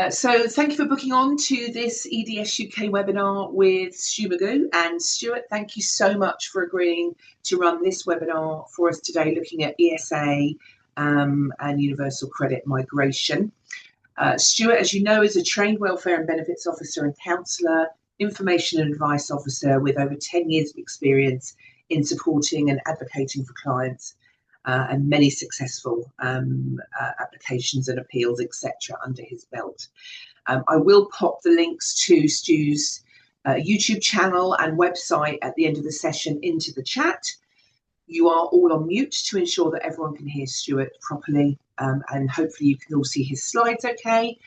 So thank you for booking on to this EDS UK webinar with Stuart McGoo. And Stuart, thank you so much for agreeing to run this webinar for us today, looking at ESA and universal credit migration. Stuart, as you know, is a trained welfare and benefits officer and counsellor, information and advice officer with over 10 years of experience in supporting and advocating for clients and many successful applications and appeals, etc., under his belt. I will pop the links to Stu's YouTube channel and website at the end of the session into the chat. You are all on mute to ensure that everyone can hear Stuart properly, and hopefully you can all see his slides okay.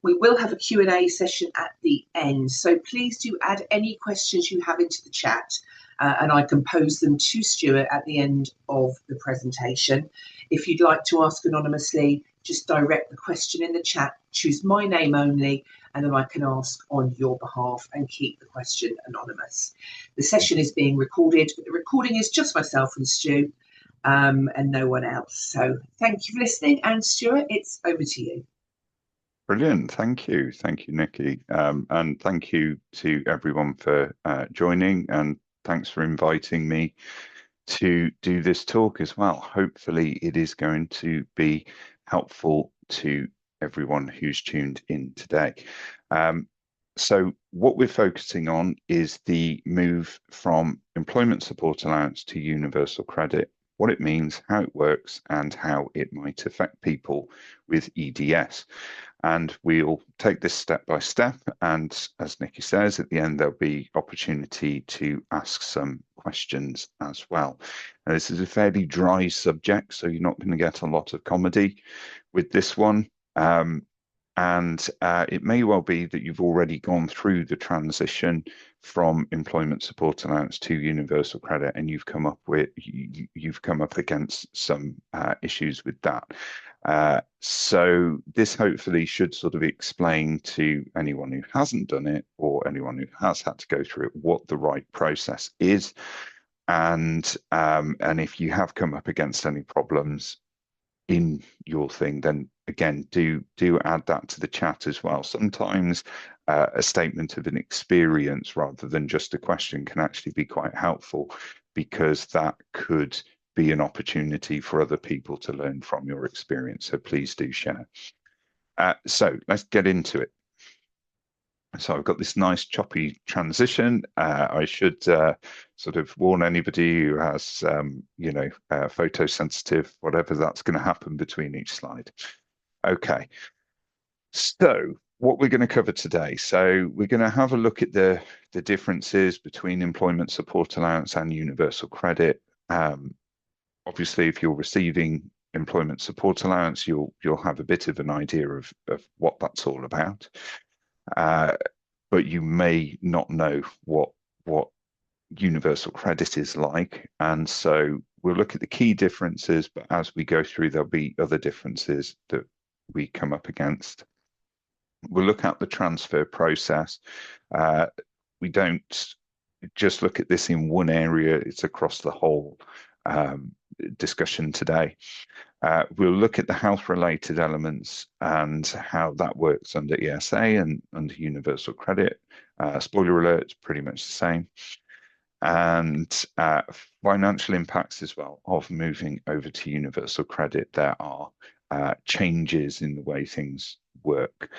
We will have a Q&A session at the end, so please do add any questions you have into the chat, and I can pose them to Stuart at the end of the presentation. If you'd like to ask anonymously, just direct the question in the chat, choose my name only, and then I can ask on your behalf and keep the question anonymous. The session is being recorded, but the recording is just myself and Stu, and no one else. So thank you for listening, and Stuart, it's over to you. Brilliant. Thank you, Nikki. And thank you to everyone for joining, and thanks for inviting me to do this talk as well. Hopefully it is going to be helpful to everyone who's tuned in today. So what we're focusing on is the move from employment support allowance to universal credit, what it means, how it works, and how it might affect people with EDS. And we'll take this step by step, and as Nikki says, at the end there'll be opportunity to ask some questions as well. Now, this is a fairly dry subject, so you're not going to get a lot of comedy with this one. And it may well be that you've already gone through the transition from employment support allowance to universal credit, and you've come up against some issues with that. So this hopefully should sort of explain to anyone who hasn't done it or anyone who has had to go through it what the right process is, and if you have come up against any problems in your thing, then again do add that to the chat as well. Sometimes a statement of an experience rather than just a question can actually be quite helpful, because that could be an opportunity for other people to learn from your experience. So please do share. So let's get into it. So I've got this nice choppy transition. I should sort of warn anybody who has, photosensitive, whatever, that's going to happen between each slide. Okay, so what we're going to cover today. So we're going to have a look at the differences between employment support allowance and universal credit. Obviously, if you're receiving employment support allowance, you'll have a bit of an idea of what that's all about. But you may not know what universal credit is like, and so we'll look at the key differences, but as we go through there'll be other differences that we come up against. We'll look at the transfer process. We don't just look at this in one area, it's across the whole discussion today. We'll look at the health-related elements and how that works under ESA and under universal credit. Spoiler alert, it's pretty much the same. And financial impacts as well of moving over to universal credit. There are changes in the way things work.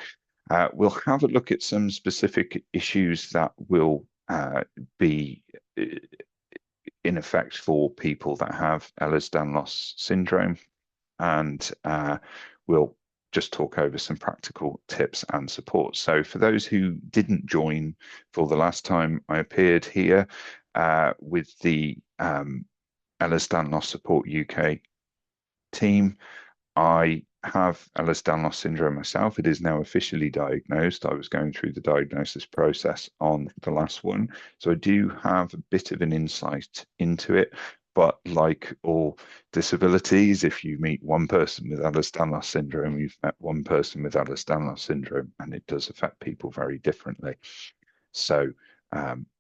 We'll have a look at some specific issues that will be in effect for people that have Ehlers-Danlos syndrome, and we'll just talk over some practical tips and support. So for those who didn't join for the last time I appeared here with the Ehlers-Danlos Support UK team, I have Ehlers-Danlos syndrome myself. It is now officially diagnosed. I was going through the diagnosis process on the last one, so I do have a bit of an insight into it. But like all disabilities, if you meet one person with Ehlers-Danlos syndrome, you've met one person with Ehlers-Danlos syndrome, and it does affect people very differently. So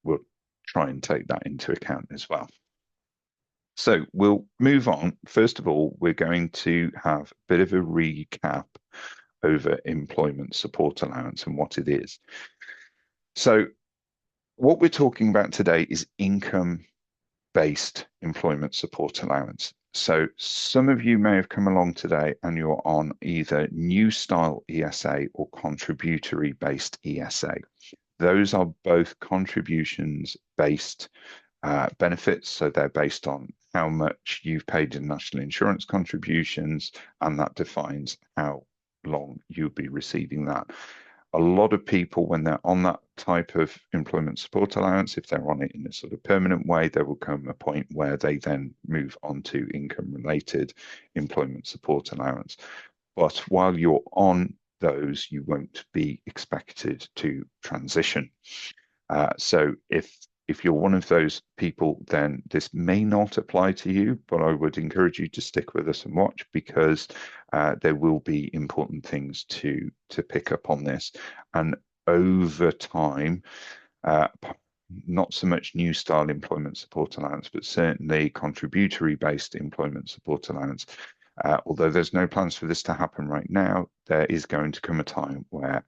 we'll try and take that into account as well. So we'll move on. First of all, we're going to have a bit of a recap over employment support allowance and what it is. So what we're talking about today is income-based employment support allowance. So some of you may have come along today and you're on either new style ESA or contributory based ESA. Those are both contributions based benefits. So they're based on how much you've paid in national insurance contributions, and that defines how long you'll be receiving that. A lot of people, when they're on that type of employment support allowance, if they're on it in a sort of permanent way, there will come a point where they then move on to income-related employment support allowance. But while you're on those, you won't be expected to transition. So if you're one of those people, then this may not apply to you, but I would encourage you to stick with us and watch, because there will be important things to pick up on this. And over time, not so much new style employment support allowance, but certainly contributory based employment support allowance. Although there's no plans for this to happen right now, there is going to come a time where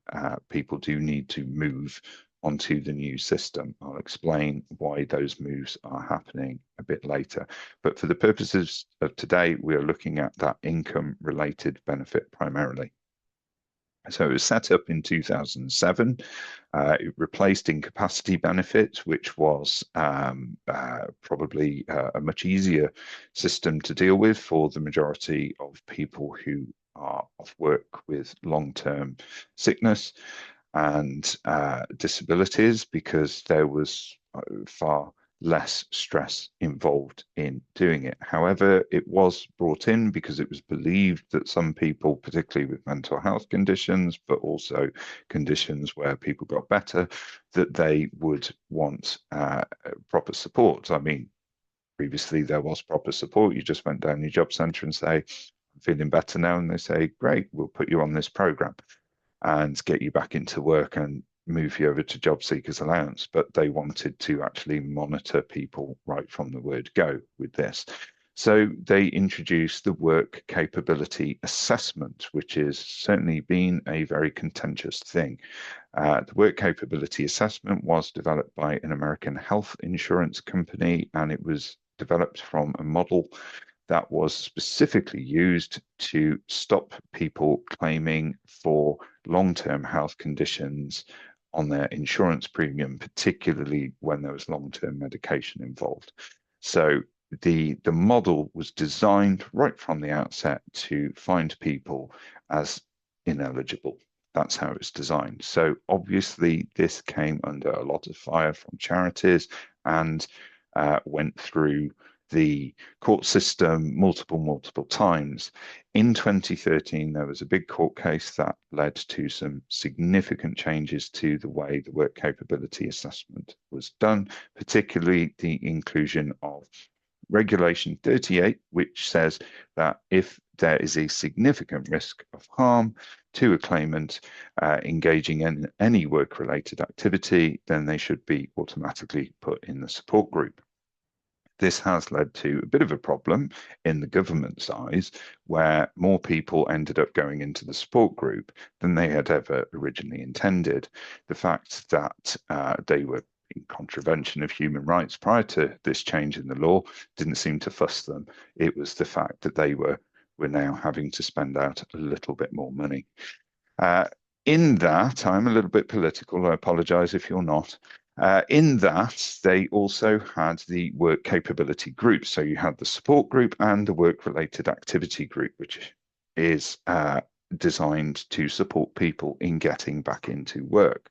people do need to move onto the new system. I'll explain why those moves are happening a bit later. But for the purposes of today, we are looking at that income-related benefit primarily. So it was set up in 2007. It replaced incapacity benefit, which was probably a much easier system to deal with for the majority of people who are off work with long-term sickness and disabilities, because there was far less stress involved in doing it. However, it was brought in because it was believed that some people, particularly with mental health conditions, but also conditions where people got better, that they would want proper support. I mean, previously there was proper support. You just went down your job centre and say, I'm feeling better now. And they say, great, we'll put you on this programme and get you back into work and move you over to job seekers allowance. But they wanted to actually monitor people right from the word go with this. So they introduced the work capability assessment, which has certainly been a very contentious thing. The work capability assessment was developed by an American health insurance company, and it was developed from a model that was specifically used to stop people claiming for long-term health conditions on their insurance premium, particularly when there was long-term medication involved. So the model was designed right from the outset to find people as ineligible. That's how it was designed. So obviously this came under a lot of fire from charities and went through the court system multiple times. In 2013, there was a big court case that led to some significant changes to the way the work capability assessment was done, particularly the inclusion of Regulation 38, which says that if there is a significant risk of harm to a claimant engaging in any work-related activity, then they should be automatically put in the support group. This has led to a bit of a problem in the government's eyes, where more people ended up going into the support group than they had ever originally intended. The fact that they were in contravention of human rights prior to this change in the law didn't seem to fuss them. It was the fact that they were now having to spend out a little bit more money. In that, I'm a little bit political, I apologise if you're not. In that, they also had the work capability group. So you had the support group and the work-related activity group, which is designed to support people in getting back into work.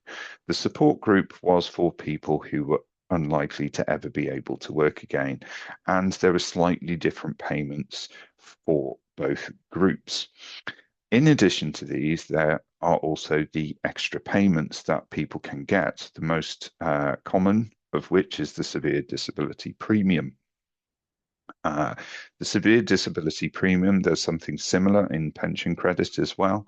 The support group was for people who were unlikely to ever be able to work again, and there were slightly different payments for both groups. In addition to these, there are also the extra payments that people can get, the most common of which is the severe disability premium. The severe disability premium, there's something similar in pension credit as well,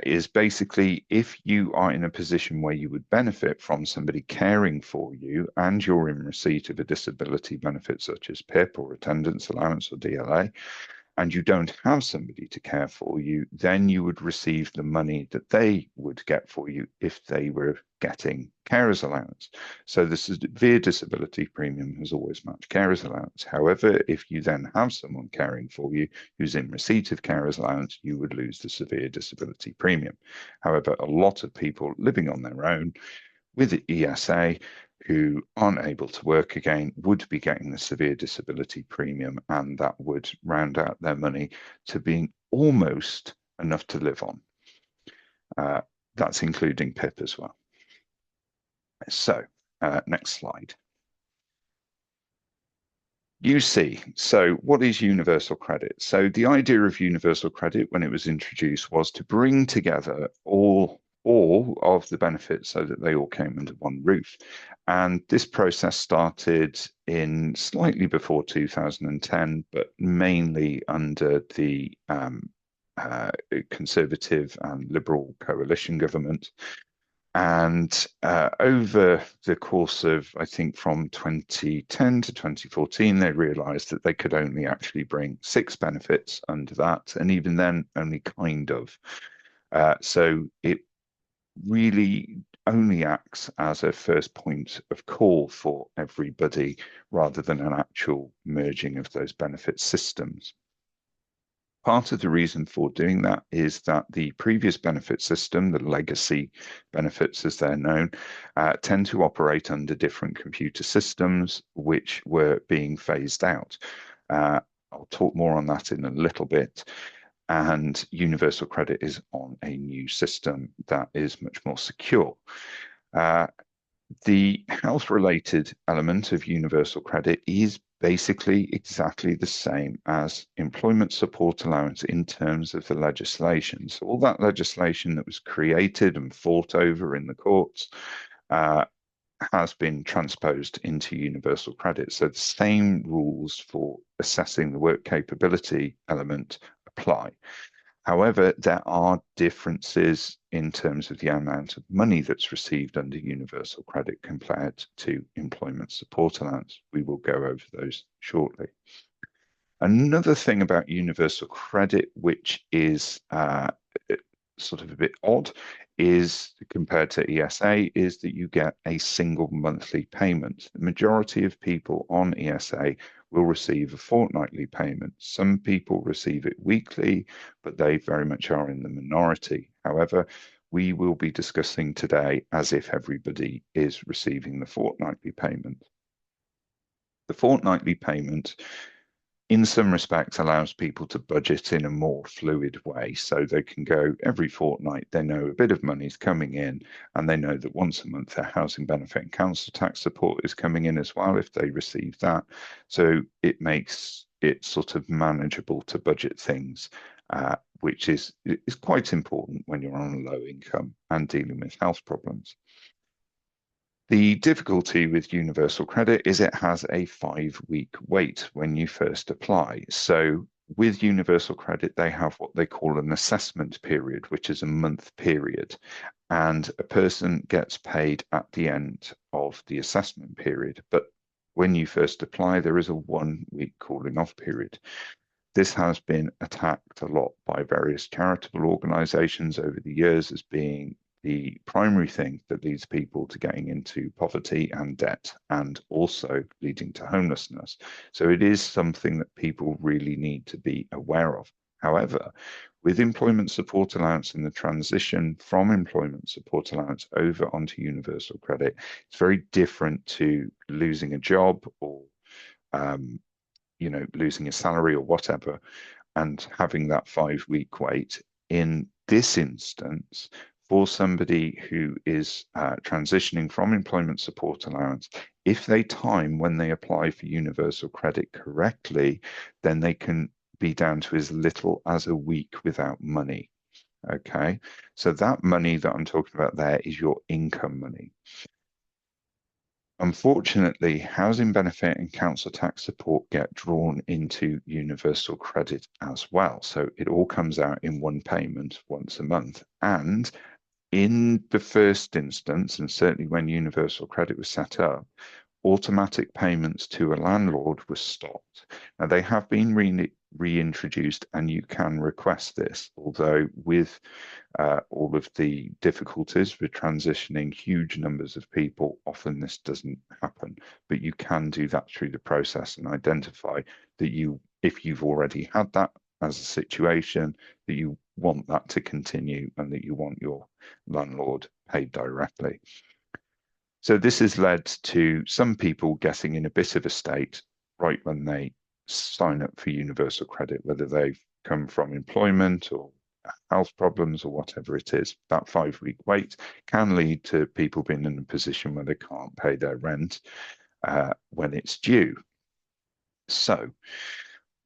is basically if you are in a position where you would benefit from somebody caring for you and you're in receipt of a disability benefit such as PIP or attendance allowance or DLA, and you don't have somebody to care for you, then you would receive the money that they would get for you if they were getting carer's allowance. So the severe disability premium has always matched carer's allowance. However, if you then have someone caring for you who's in receipt of carer's allowance, you would lose the severe disability premium. However, a lot of people living on their own with ESA who aren't able to work again would be getting the severe disability premium, and that would round out their money to being almost enough to live on. That's including PIP as well. So next slide. UC. So what is universal credit? So the idea of universal credit when it was introduced was to bring together all of the benefits so that they all came under one roof. And this process started in slightly before 2010, but mainly under the Conservative and Liberal coalition government. And over the course of, I think, from 2010 to 2014, they realized that they could only actually bring 6 benefits under that, and even then, only kind of. So it really only acts as a first point of call for everybody rather than an actual merging of those benefit systems. Part of the reason for doing that is that the previous benefit system, the legacy benefits as they're known, tend to operate under different computer systems which were being phased out. I'll talk more on that in a little bit. And universal credit is on a new system that is much more secure. The health-related element of universal credit is basically exactly the same as employment support allowance in terms of the legislation. So all that legislation that was created and fought over in the courts has been transposed into universal credit. So the same rules for assessing the work capability element apply. However, there are differences in terms of the amount of money that's received under universal credit compared to employment support allowance. We will go over those shortly. Another thing about universal credit, which is sort of a bit odd, is compared to ESA, is that you get a single monthly payment. The majority of people on ESA will receive a fortnightly payment. Some people receive it weekly, but they very much are in the minority. However, we will be discussing today as if everybody is receiving the fortnightly payment. The fortnightly payment, in some respects, allows people to budget in a more fluid way. So they can go every fortnight, they know a bit of money is coming in, and they know that once a month their housing benefit and council tax support is coming in as well if they receive that. So it makes it sort of manageable to budget things, which is quite important when you're on a low income and dealing with health problems. The difficulty with universal credit is it has a 5-week wait when you first apply. So with universal credit, they have what they call an assessment period, which is a month period, and a person gets paid at the end of the assessment period. But when you first apply, there is a 1-week cooling off period. This has been attacked a lot by various charitable organisations over the years as being the primary thing that leads people to getting into poverty and debt, and also leading to homelessness. So it is something that people really need to be aware of. However, with employment support allowance and the transition from employment support allowance over onto universal credit, it's very different to losing a job or losing a salary or whatever, and having that 5-week wait. In this instance, for somebody who is transitioning from employment support allowance, if they time when they apply for universal credit correctly, then they can be down to as little as a week without money. Okay, so that money that I'm talking about there is your income money. Unfortunately, housing benefit and council tax support get drawn into universal credit as well. So it all comes out in one payment once a month. And in the first instance, and certainly when universal credit was set up, automatic payments to a landlord were stopped. Now, they have been reintroduced, and you can request this, although with all of the difficulties with transitioning huge numbers of people, often this doesn't happen. But you can do that through the process and identify that if you've already had that as a situation, that you want that to continue and that you want your landlord paid directly. So this has led to some people getting in a bit of a state right when they sign up for universal credit, whether they've come from employment or health problems or whatever it is. That 5-week wait can lead to people being in a position where they can't pay their rent when it's due. So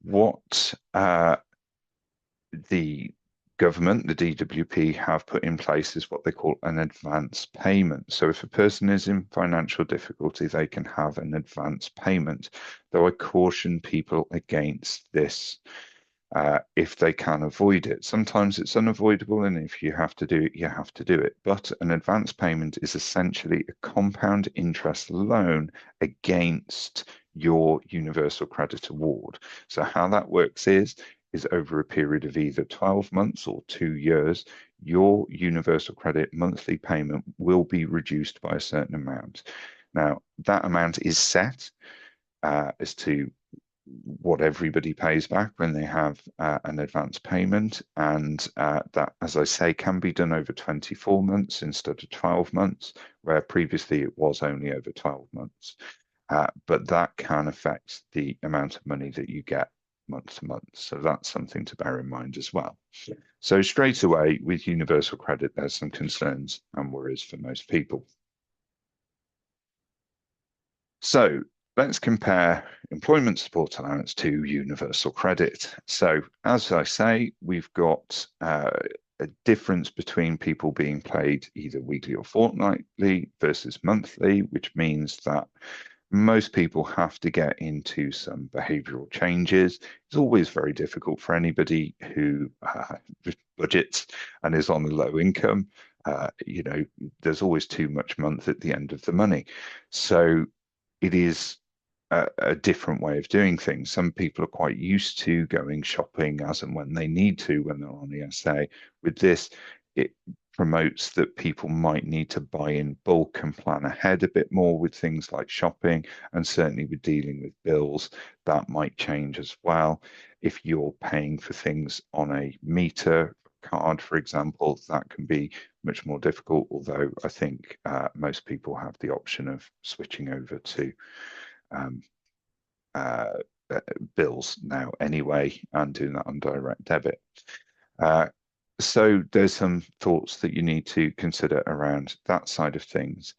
what the government, the DWP, have put in place is what they call an advance payment. So if a person is in financial difficulty, they can have an advance payment, though I caution people against this if they can avoid it. Sometimes it's unavoidable, and if you have to do it, you have to do it. But an advance payment is essentially a compound interest loan against your universal credit award. So how that works is over a period of either 12 months or 2 years, your universal credit monthly payment will be reduced by a certain amount. Now, that amount is set as to what everybody pays back when they have an advance payment, and that, as I say, can be done over 24 months instead of 12 months, where previously it was only over 12 months. But that can affect the amount of money that you get month to month. So that's something to bear in mind as well. So straight away with universal credit, there's some concerns and worries for most people. So let's compare employment support allowance to universal credit. So as I say, we've got a difference between people being paid either weekly or fortnightly versus monthly, which means that most people have to get into some behavioural changes. It's always very difficult for anybody who budgets and is on a low income. There's always too much month at the end of the money. So it is a different way of doing things. Some people are quite used to going shopping as and when they need to when they're on ESA. With this, it promotes that people might need to buy in bulk and plan ahead a bit more with things like shopping, and certainly with dealing with bills, that might change as well. If you're paying for things on a meter card, for example, that can be much more difficult, although I think most people have the option of switching over to bills now anyway, and doing that on direct debit. So there's some thoughts that you need to consider around that side of things.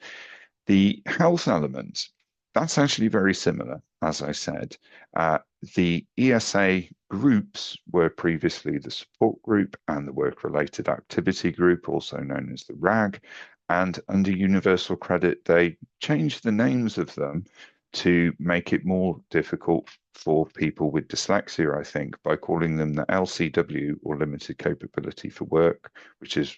The health element, that's actually very similar, as I said. The ESA groups were previously the support group and the work-related activity group, also known as the RAG. And under universal credit, they changed the names of them to make it more difficult for people with dyslexia, I think, by calling them the LCW, or limited capability for work, which is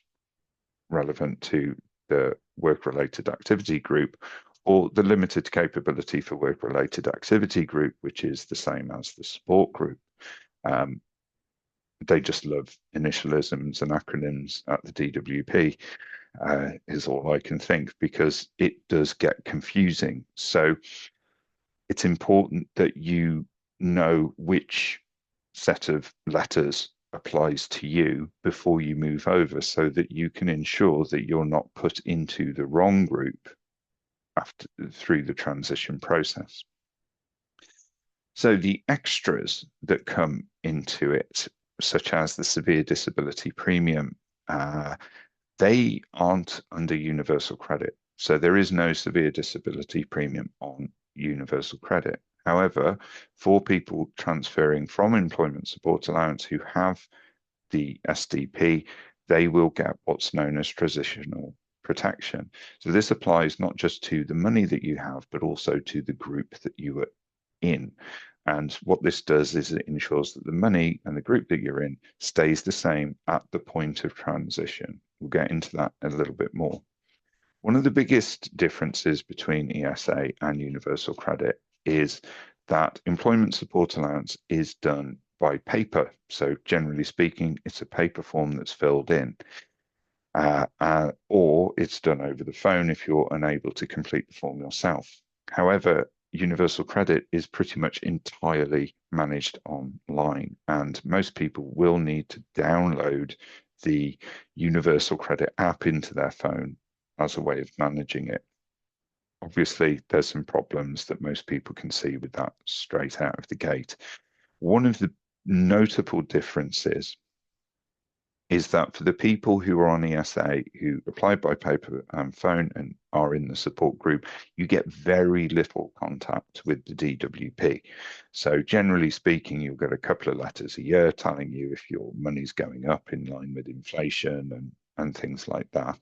relevant to the work-related activity group, or the limited capability for work-related activity group, which is the same as the support group. They just love initialisms and acronyms at the DWP, is all I can think, because it does get confusing. So it's important that you know which set of letters applies to you before you move over, so that you can ensure that you're not put into the wrong group through the transition process. So the extras that come into it, such as the severe disability premium, they aren't under universal credit. So there is no severe disability premium on universal credit. However, for people transferring from employment support allowance who have the SDP, they will get what's known as transitional protection. So this applies not just to the money that you have, but also to the group that you are in. And what this does is it ensures that the money and the group that you're in stays the same at the point of transition. We'll get into that a little bit more. One of the biggest differences between ESA and universal credit is that employment support allowance is done by paper. So generally speaking, it's a paper form that's filled in. Or it's done over the phone if you're unable to complete the form yourself. However, universal credit is pretty much entirely managed online, and most people will need to download the universal credit app into their phone as a way of managing it. Obviously, there's some problems that most people can see with that straight out of the gate. One of the notable differences is that for the people who are on ESA, who apply by paper and phone and are in the support group, you get very little contact with the DWP. So generally speaking, you'll get a couple of letters a year telling you if your money's going up in line with inflation and things like that.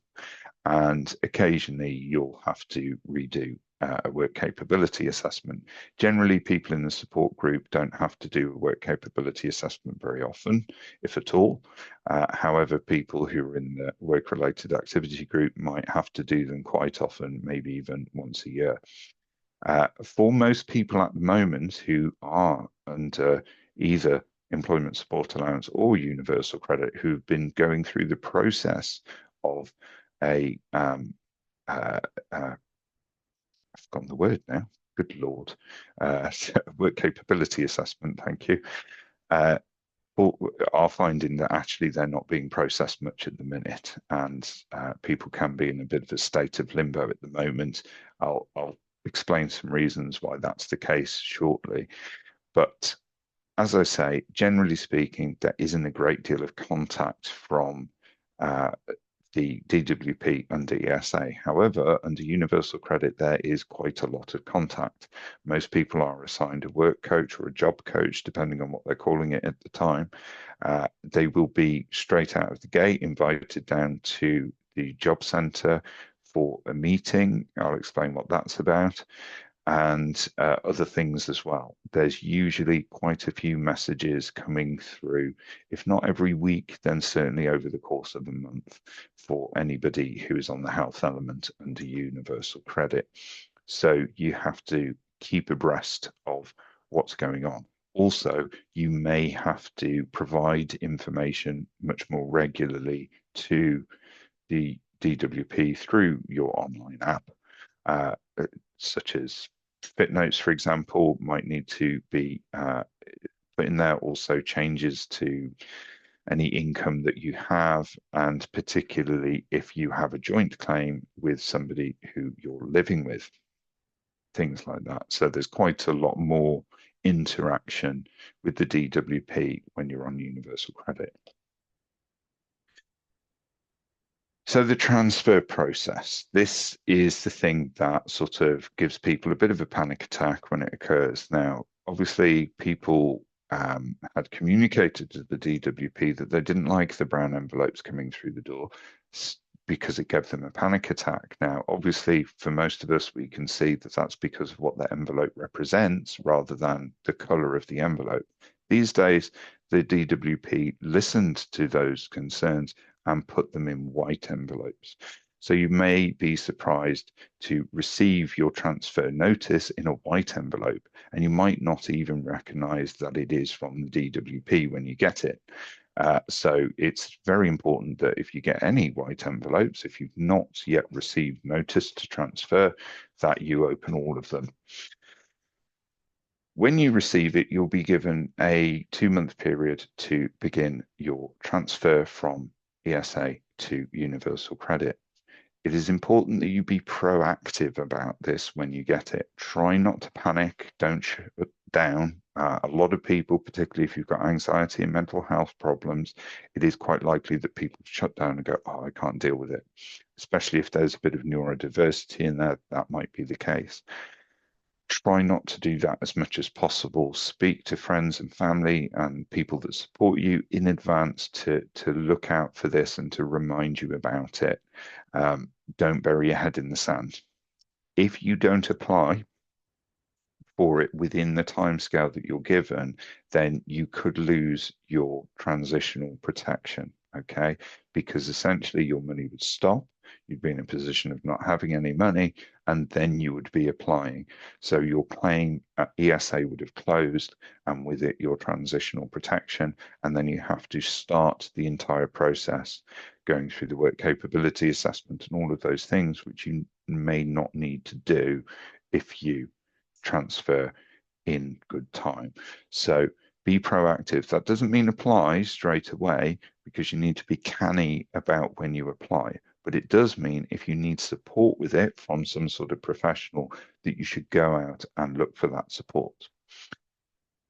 And occasionally you'll have to redo a work capability assessment. Generally, people in the support group don't have to do a work capability assessment very often, if at all. However, people who are in the work-related activity group might have to do them quite often, maybe even once a year. For most people at the moment who are under either employment support allowance or universal credit, who've been going through the process of a I've forgotten the word now. Good Lord. Work capability assessment, thank you. Are finding that actually they're not being processed much at the minute, and people can be in a bit of a state of limbo at the moment. I'll explain some reasons why that's the case shortly. But as I say, generally speaking, there isn't a great deal of contact from the DWP under ESA. However, under universal credit, there is quite a lot of contact. Most people are assigned a work coach or a job coach, depending on what they're calling it at the time. They will be straight out of the gate invited down to the job centre for a meeting. I'll explain what that's about, and other things as well. There's usually quite a few messages coming through, if not every week, then certainly over the course of a month for anybody who is on the health element under universal credit. So you have to keep abreast of what's going on. Also, you may have to provide information much more regularly to the DWP through your online app, such as fit notes, for example, might need to be put in there. Also, changes to any income that you have, and particularly if you have a joint claim with somebody who you're living with, things like that. So there's quite a lot more interaction with the DWP when you're on universal credit. So the transfer process, this is the thing that sort of gives people a bit of a panic attack when it occurs. Now, obviously, people had communicated to the DWP that they didn't like the brown envelopes coming through the door because it gave them a panic attack. Now, obviously, for most of us, we can see that that's because of what the envelope represents rather than the colour of the envelope. These days, the DWP listened to those concerns and put them in white envelopes. So you may be surprised to receive your transfer notice in a white envelope, and you might not even recognize that it is from the DWP when you get it. So it's very important that if you get any white envelopes, if you've not yet received notice to transfer, that you open all of them. When you receive it, you'll be given a 2-month period to begin your transfer from ESA to universal credit. It is important that you be proactive about this when you get it. Try not to panic, don't shut down. A lot of people, particularly if you've got anxiety and mental health problems, it is quite likely that people shut down and go, oh, I can't deal with it. Especially if there's a bit of neurodiversity in there, that might be the case. Try not to do that as much as possible. Speak to friends and family and people that support you in advance to look out for this and to remind you about it. Don't bury your head in the sand. If you don't apply for it within the timescale that you're given, then you could lose your transitional protection, okay? Because essentially your money would stop, you'd be in a position of not having any money, and then you would be applying. So your claim at ESA would have closed, and with it your transitional protection, and then you have to start the entire process going through the work capability assessment and all of those things which you may not need to do if you transfer in good time. So be proactive. That doesn't mean apply straight away, because you need to be canny about when you apply. But it does mean if you need support with it from some sort of professional, that you should go out and look for that support.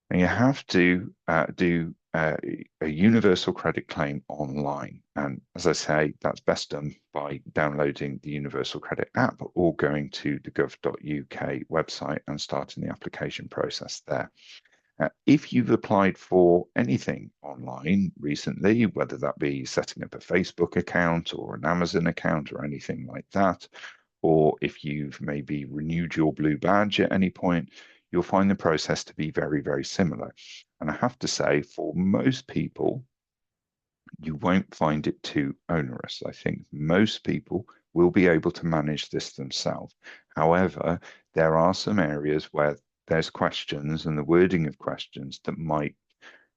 And you have to do a universal credit claim online. And as I say, that's best done by downloading the Universal Credit app or going to the gov.uk website and starting the application process there. If you've applied for anything online recently, whether that be setting up a Facebook account or an Amazon account or anything like that, or if you've maybe renewed your blue badge at any point, you'll find the process to be very, very similar. And I have to say, for most people, you won't find it too onerous. I think most people will be able to manage this themselves. However, there are some areas where there's questions and the wording of questions that might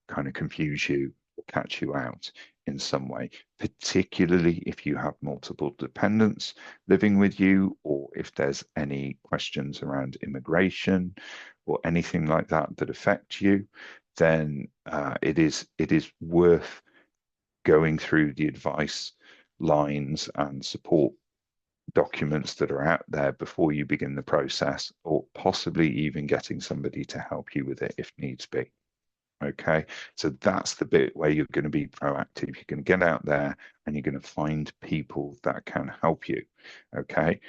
kind of confuse you or catch you out in some way, particularly if you have multiple dependents living with you, or if there's any questions around immigration or anything like that that affect you, then it is worth going through the advice lines and support documents that are out there before you begin the process, or possibly even getting somebody to help you with it if needs be. Okay, so that's the bit where you're going to be proactive. You're going to get out there and you're going to find people that can help you. Okay,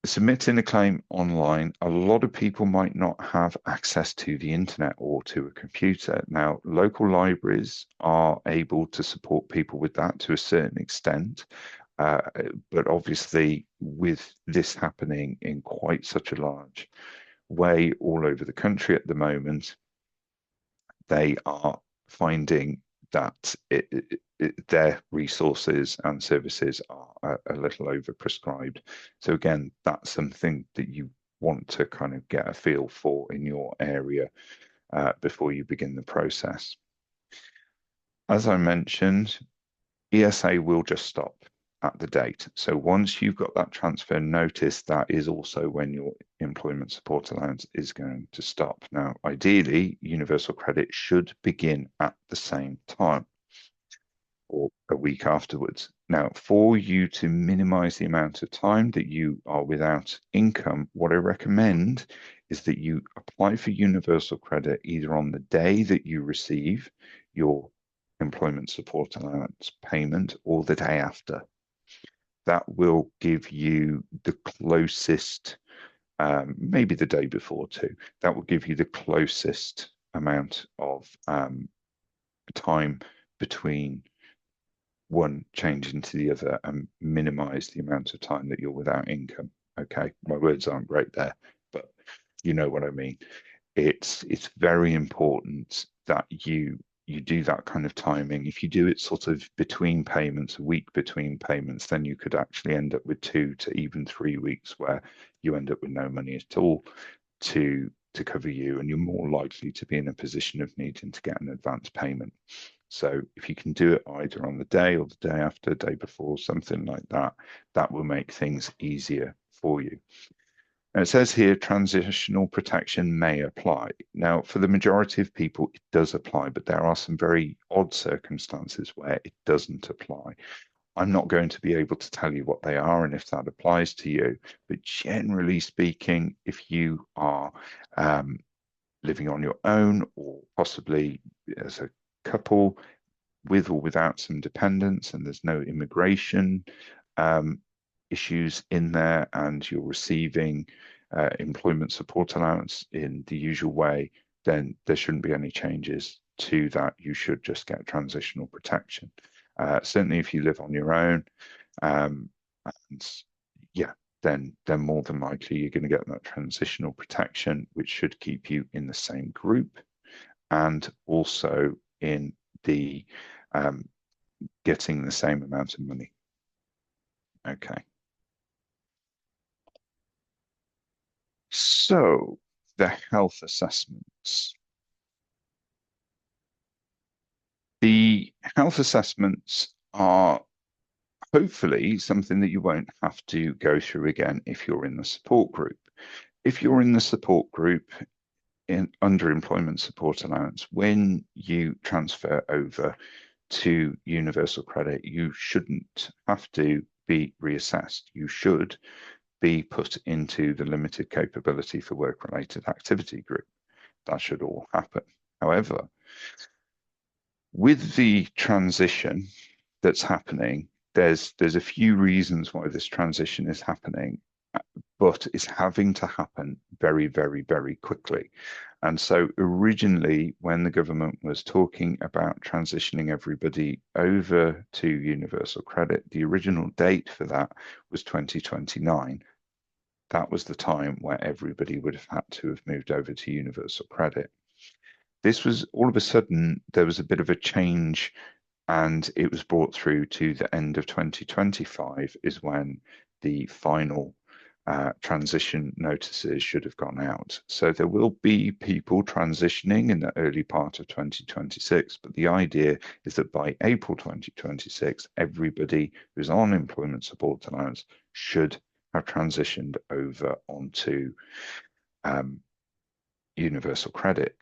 submitting a claim online, a lot of people might not have access to the internet or to a computer. Now, local libraries are able to support people with that to a certain extent. But obviously, with this happening in quite such a large way all over the country at the moment, they are finding that their resources and services are a little overprescribed. So again, that's something that you want to kind of get a feel for in your area before you begin the process. As I mentioned, ESA will just stop at the date. So once you've got that transfer notice, that is also when your employment support allowance is going to stop. Now, ideally, universal credit should begin at the same time or a week afterwards. Now, for you to minimize the amount of time that you are without income, what I recommend is that you apply for universal credit either on the day that you receive your employment support allowance payment or the day after. That will give you the closest, maybe the day before too, that will give you the closest amount of time between one change into the other and minimize the amount of time that you're without income. Okay, my words aren't great there, but you know what I mean. It's very important that you do that kind of timing. If you do it sort of between payments, a week between payments, then you could actually end up with 2 to even 3 weeks where you end up with no money at all to cover you, and you're more likely to be in a position of needing to get an advance payment. So if you can do it either on the day or the day after, day before, something like that, that will make things easier for you. Now it says here, transitional protection may apply. Now, for the majority of people, it does apply, but there are some very odd circumstances where it doesn't apply. I'm not going to be able to tell you what they are and if that applies to you, but generally speaking, if you are living on your own or possibly as a couple with or without some dependents and there's no immigration issues in there, and you're receiving employment support allowance in the usual way, then there shouldn't be any changes to that. You should just get transitional protection. Certainly if you live on your own, and yeah, then more than likely you're going to get that transitional protection, which should keep you in the same group and also in the getting the same amount of money. Okay. So the health assessments. The health assessments are hopefully something that you won't have to go through again if you're in the support group. If you're in the support group under employment support allowance, when you transfer over to universal credit, you shouldn't have to be reassessed. You should be put into the limited capability for work-related activity group. That should all happen. However, with the transition that's happening, there's a few reasons why this transition is happening, but it's having to happen very, very, very quickly. And so originally, when the government was talking about transitioning everybody over to universal credit, the original date for that was 2029. That was the time where everybody would have had to have moved over to universal credit. This was all of a sudden, there was a bit of a change, and it was brought through to the end of 2025 is when the final transition notices should have gone out. So there will be people transitioning in the early part of 2026, but the idea is that by April 2026, everybody who's on employment support allowance should have transitioned over onto universal credit.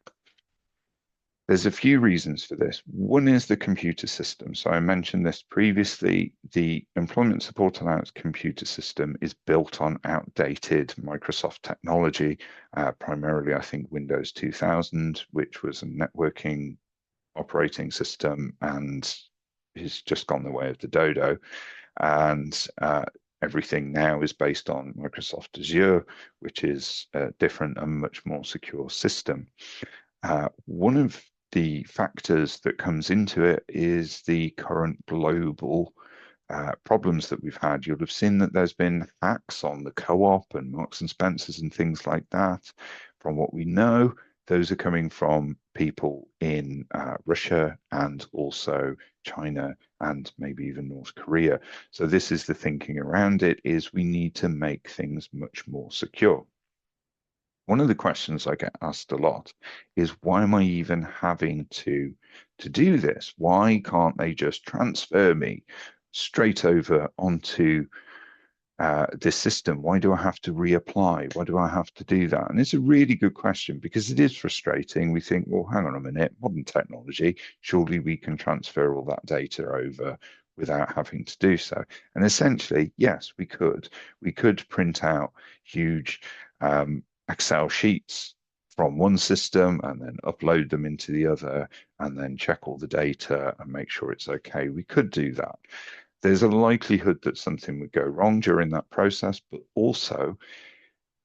There's a few reasons for this. One is the computer system. So I mentioned this previously. The employment support allowance computer system is built on outdated Microsoft technology, primarily, I think, Windows 2000, which was a networking operating system and has just gone the way of the dodo. And everything now is based on Microsoft Azure, which is a different and much more secure system. One of the factors that comes into it is the current global problems that we've had. You'll have seen that there's been hacks on the Co-op and Marks and Spencers and things like that. From what we know, those are coming from people in Russia and also China and maybe even North Korea. So this is the thinking around it, is we need to make things much more secure. One of the questions I get asked a lot is, why am I even having to do this? Why can't they just transfer me straight over onto this system? Why do I have to reapply? Why do I have to do that? And it's a really good question, because it is frustrating. We think, well, hang on a minute, modern technology, surely we can transfer all that data over without having to do so. And essentially, yes, we could. We could print out huge Excel sheets from one system and then upload them into the other and then check all the data and make sure it's okay. We could do that. There's a likelihood that something would go wrong during that process, but also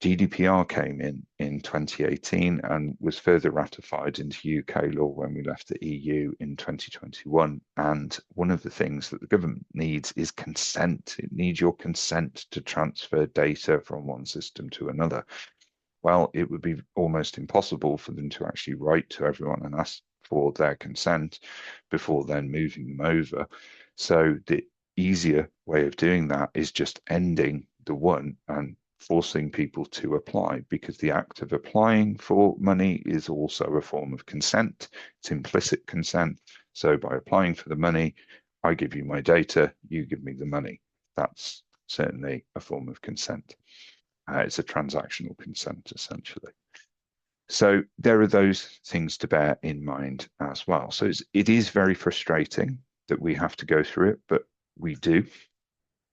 GDPR came in 2018 and was further ratified into UK law when we left the EU in 2021. And one of the things that the government needs is consent. It needs your consent to transfer data from one system to another. Well, it would be almost impossible for them to actually write to everyone and ask for their consent before then moving them over. So the easier way of doing that is just ending the one and forcing people to apply, because the act of applying for money is also a form of consent. It's implicit consent. So by applying for the money, I give you my data, you give me the money. That's certainly a form of consent. It's a transactional consent, essentially. So there are those things to bear in mind as well. So it is very frustrating that we have to go through it, but we do.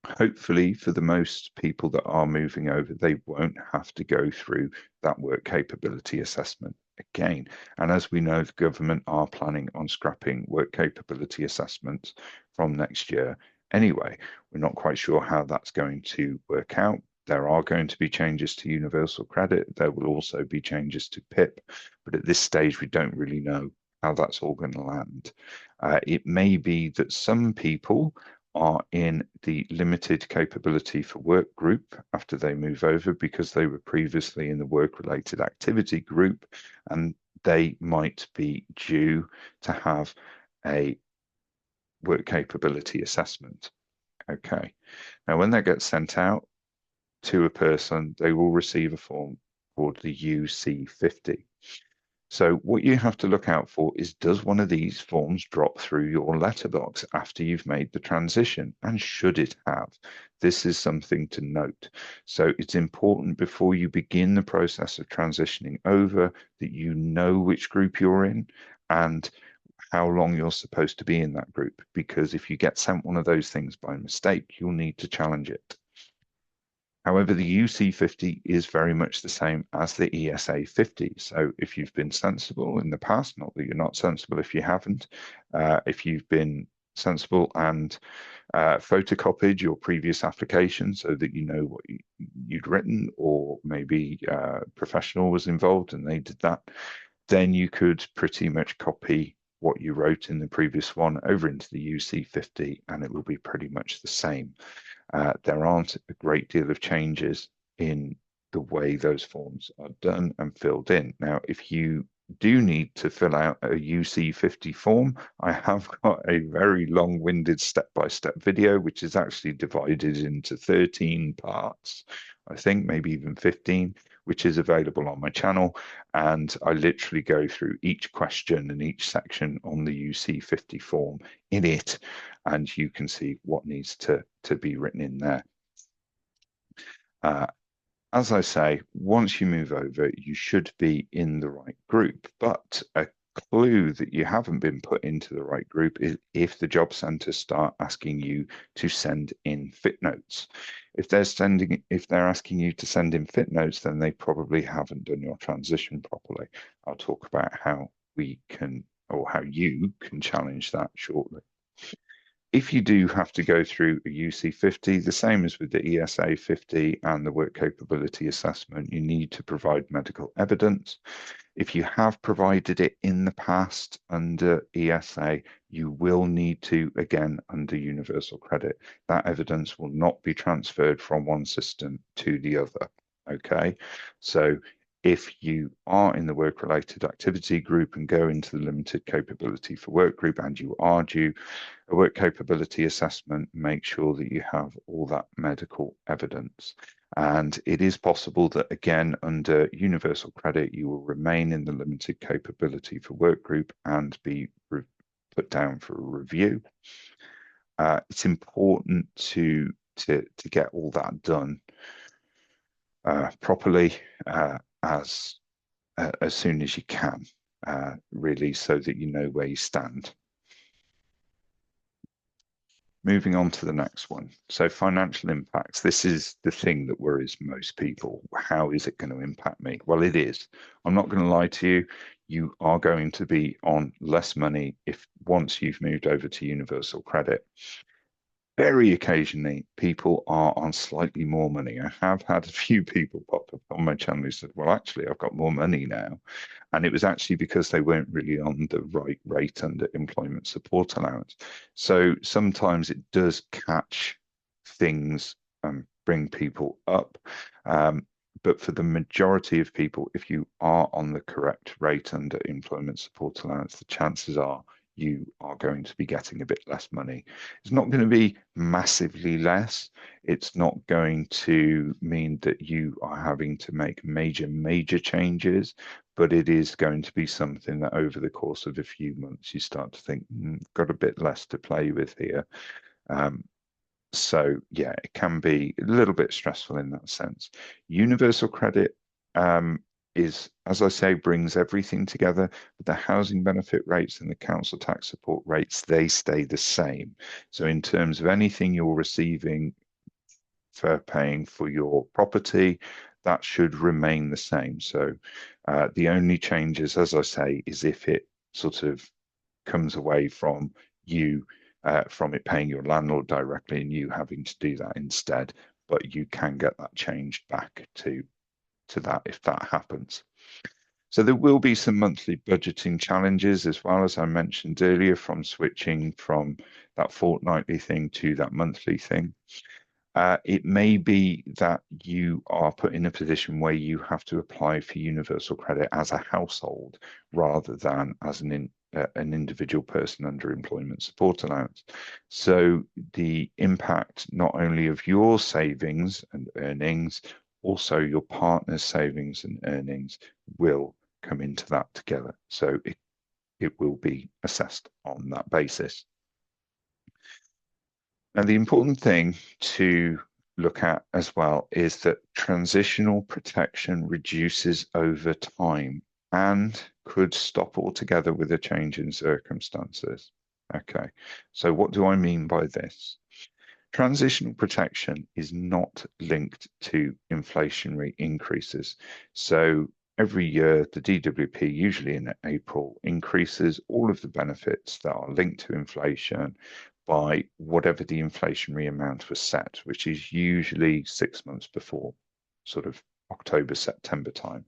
Hopefully, for the most people that are moving over, they won't have to go through that work capability assessment again. And as we know, the government are planning on scrapping work capability assessments from next year anyway. We're not quite sure how that's going to work out. There are going to be changes to universal credit. There will also be changes to PIP, but at this stage, we don't really know how that's all going to land. It may be that some people are in the limited capability for work group after they move over, because they were previously in the work-related activity group, and they might be due to have a work capability assessment. Okay. Now, when that gets sent out to a person, they will receive a form called the UC50. So what you have to look out for is, does one of these forms drop through your letterbox after you've made the transition? And should it have? This is something to note. So it's important before you begin the process of transitioning over that you know which group you're in and how long you're supposed to be in that group. Because if you get sent one of those things by mistake, you'll need to challenge it. However, the UC50 is very much the same as the ESA 50. So if you've been sensible in the past, not that you're not sensible if you haven't, if you've been sensible and photocopied your previous application so that you know what you'd written, or maybe a professional was involved and they did that, then you could pretty much copy what you wrote in the previous one over into the UC50 and it will be pretty much the same. There aren't a great deal of changes in the way those forms are done and filled in. Now, if you do need to fill out a UC50 form, I have got a very long-winded step-by-step video, which is actually divided into 13 parts, I think maybe even 15, which is available on my channel. And I literally go through each question and each section on the UC50 form in it, and you can see what needs to be written in there. As I say, once you move over, you should be in the right group, but a clue that you haven't been put into the right group is if the job centres start asking you to send in fit notes. If they're asking you to send in fit notes, then they probably haven't done your transition properly. I'll talk about how we can, or how you can challenge that shortly. If you do have to go through a UC50, the same as with the ESA 50 and the work capability assessment, you need to provide medical evidence. If you have provided it in the past under ESA, you will need to, again, under universal credit. That evidence will not be transferred from one system to the other. Okay, so if you are in the work-related activity group and go into the limited capability for work group and you are due a work capability assessment, make sure that you have all that medical evidence. And it is possible that, again, under universal credit, you will remain in the limited capability for work group and be put down for a review. It's important to get all that done properly as soon as you can, really, so that you know where you stand. Moving on to the next one. So financial impacts. This is the thing that worries most people. How is it going to impact me? Well, it is. I'm not going to lie to you. You are going to be on less money once you've moved over to universal credit. Very occasionally, people are on slightly more money. I have had a few people pop up on my channel who said, well, actually, I've got more money now. And it was actually because they weren't really on the right rate under employment support allowance. So sometimes it does catch things and bring people up. But for the majority of people, if you are on the correct rate under employment support allowance, the chances are you are going to be getting a bit less money. It's not going to be massively less. It's not going to mean that you are having to make major changes, but it is going to be something that over the course of a few months, you start to think, got a bit less to play with here. So yeah, it can be a little bit stressful in that sense. Universal credit is, as I say, brings everything together, but the housing benefit rates and the council tax support rates, they stay the same. So in terms of anything you're receiving for paying for your property, that should remain the same. So the only changes, as I say, is if it sort of comes away from you, from it paying your landlord directly and you having to do that instead, but you can get that changed back to that if that happens. So there will be some monthly budgeting challenges as well, as I mentioned earlier, from switching from that fortnightly thing to that monthly thing. It may be that you are put in a position where you have to apply for universal credit as a household rather than as an an individual person under employment support allowance. So the impact not only of your savings and earnings, also your partner's savings and earnings will come into that together. So it will be assessed on that basis. Now, the important thing to look at as well is that transitional protection reduces over time and could stop altogether with a change in circumstances. Okay, so what do I mean by this? Transitional protection is not linked to inflationary increases. So every year, the DWP, usually in April, increases all of the benefits that are linked to inflation by whatever the inflationary amount was set, which is usually 6 months before, sort of October, September time.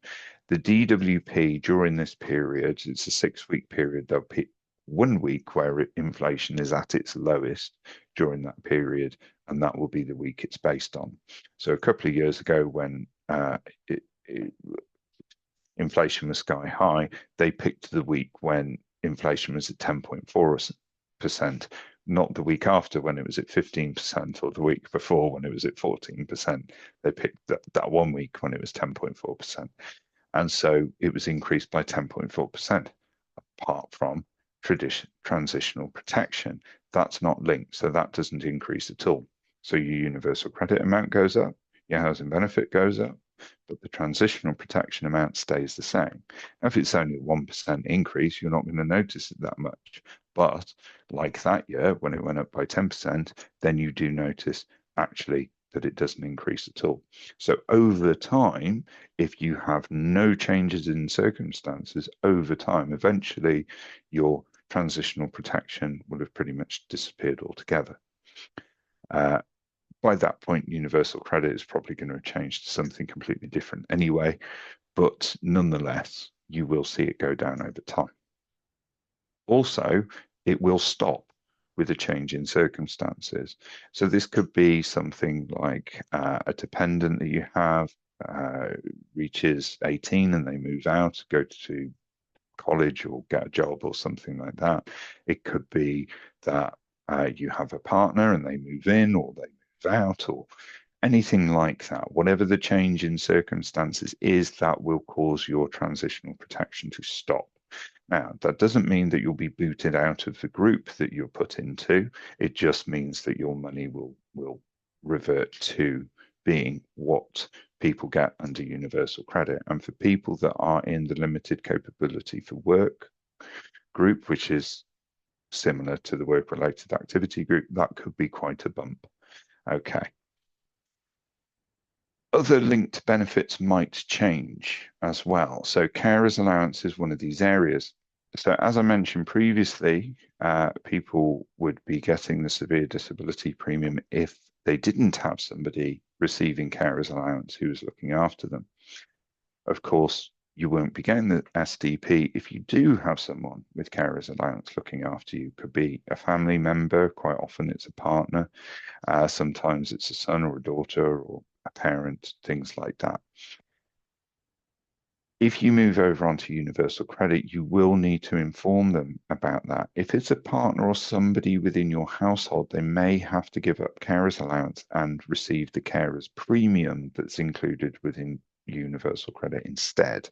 The DWP during this period, it's a 6-week period, they'll pick 1 week where inflation is at its lowest during that period, and that will be the week it's based on. So a couple of years ago when inflation was sky high, they picked the week when inflation was at 10.4%, not the week after when it was at 15%, or the week before when it was at 14%. They picked that 1 week when it was 10.4%. And so it was increased by 10.4%, apart from transitional protection. That's not linked, so that doesn't increase at all. So your universal credit amount goes up, your housing benefit goes up, but the transitional protection amount stays the same. Now, if it's only a 1% increase, you're not going to notice it that much. But like that year, when it went up by 10%, then you do notice actually that it doesn't increase at all. So over time, if you have no changes in circumstances over time, eventually your transitional protection will have pretty much disappeared altogether. By that point, universal credit is probably going to have changed to something completely different anyway, but nonetheless, you will see it go down over time. Also, it will stop with a change in circumstances. So this could be something like a dependent that you have reaches 18 and they move out, go to college or get a job or something like that. It could be that you have a partner and they move in or they move out or anything like that. Whatever the change in circumstances is, that will cause your transitional protection to stop. Now, that doesn't mean that you'll be booted out of the group that you're put into. It just means that your money will revert to being what people get under universal credit. And for people that are in the limited capability for work group, which is similar to the work-related activity group, that could be quite a bump. Okay. Other linked benefits might change as well. So carers allowance is one of these areas. So as I mentioned previously, people would be getting the severe disability premium if they didn't have somebody receiving carers allowance who was looking after them. Of course, you won't be getting the SDP if you do have someone with carers allowance looking after you. Could be a family member, quite often it's a partner, sometimes it's a son or a daughter or a parent, things like that. If you move over onto universal credit, you will need to inform them about that. If it's a partner or somebody within your household, they may have to give up carers allowance and receive the carers premium that's included within universal credit instead,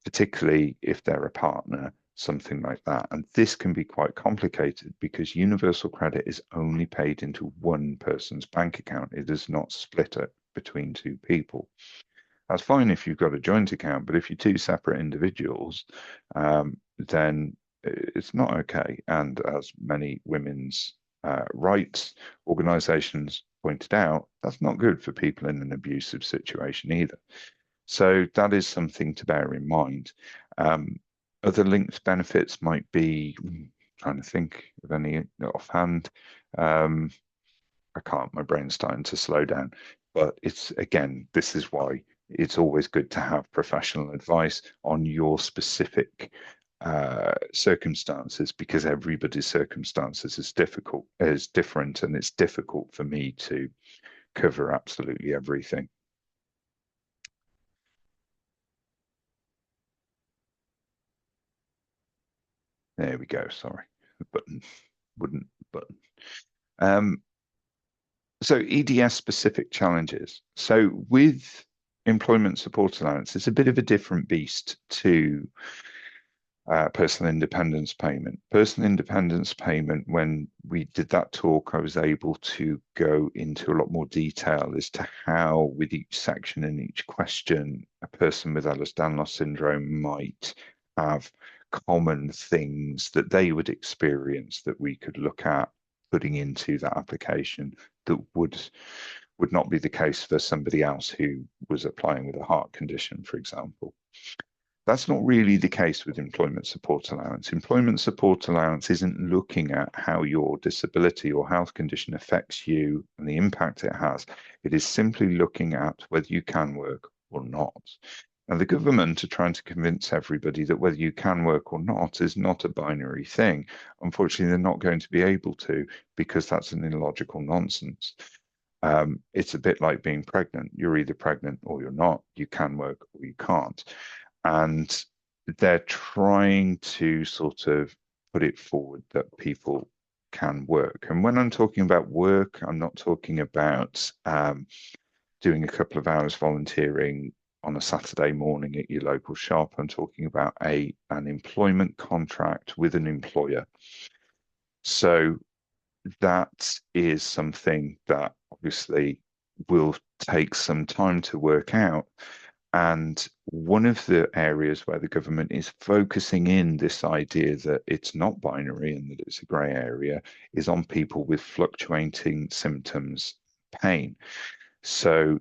particularly if they're a partner, something like that. And this can be quite complicated because universal credit is only paid into one person's bank account. It is not split up between two people. That's fine if you've got a joint account, but if you're two separate individuals, then it's not okay. And as many women's rights organisations pointed out, that's not good for people in an abusive situation either. So that is something to bear in mind. Other linked benefits might be, trying to think of any offhand. I can't, my brain's starting to slow down. But it's, again, this is why it's always good to have professional advice on your specific circumstances, because everybody's circumstances is different, and it's difficult for me to cover absolutely everything. There we go. Sorry, the button wouldn't button. So EDS specific challenges. So with employment support allowance, it's a bit of a different beast to personal independence payment. Personal independence payment, when we did that talk, I was able to go into a lot more detail as to how, with each section and each question, a person with Ehlers-Danlos syndrome might have common things that they would experience that we could look at putting into that application that would not be the case for somebody else who was applying with a heart condition, for example. That's not really the case with employment support allowance. Employment support allowance isn't looking at how your disability or health condition affects you and the impact it has. It is simply looking at whether you can work or not. Now, the government are trying to convince everybody that whether you can work or not is not a binary thing. Unfortunately, they're not going to be able to, because that's an illogical nonsense. It's a bit like being pregnant. You're either pregnant or you're not. You can work or you can't. And they're trying to sort of put it forward that people can work. And when I'm talking about work, I'm not talking about doing a couple of hours volunteering on a Saturday morning at your local shop. I'm talking about an employment contract with an employer. So that is something that obviously will take some time to work out. And one of the areas where the government is focusing in this idea that it's not binary and that it's a grey area is on people with fluctuating symptoms, pain. So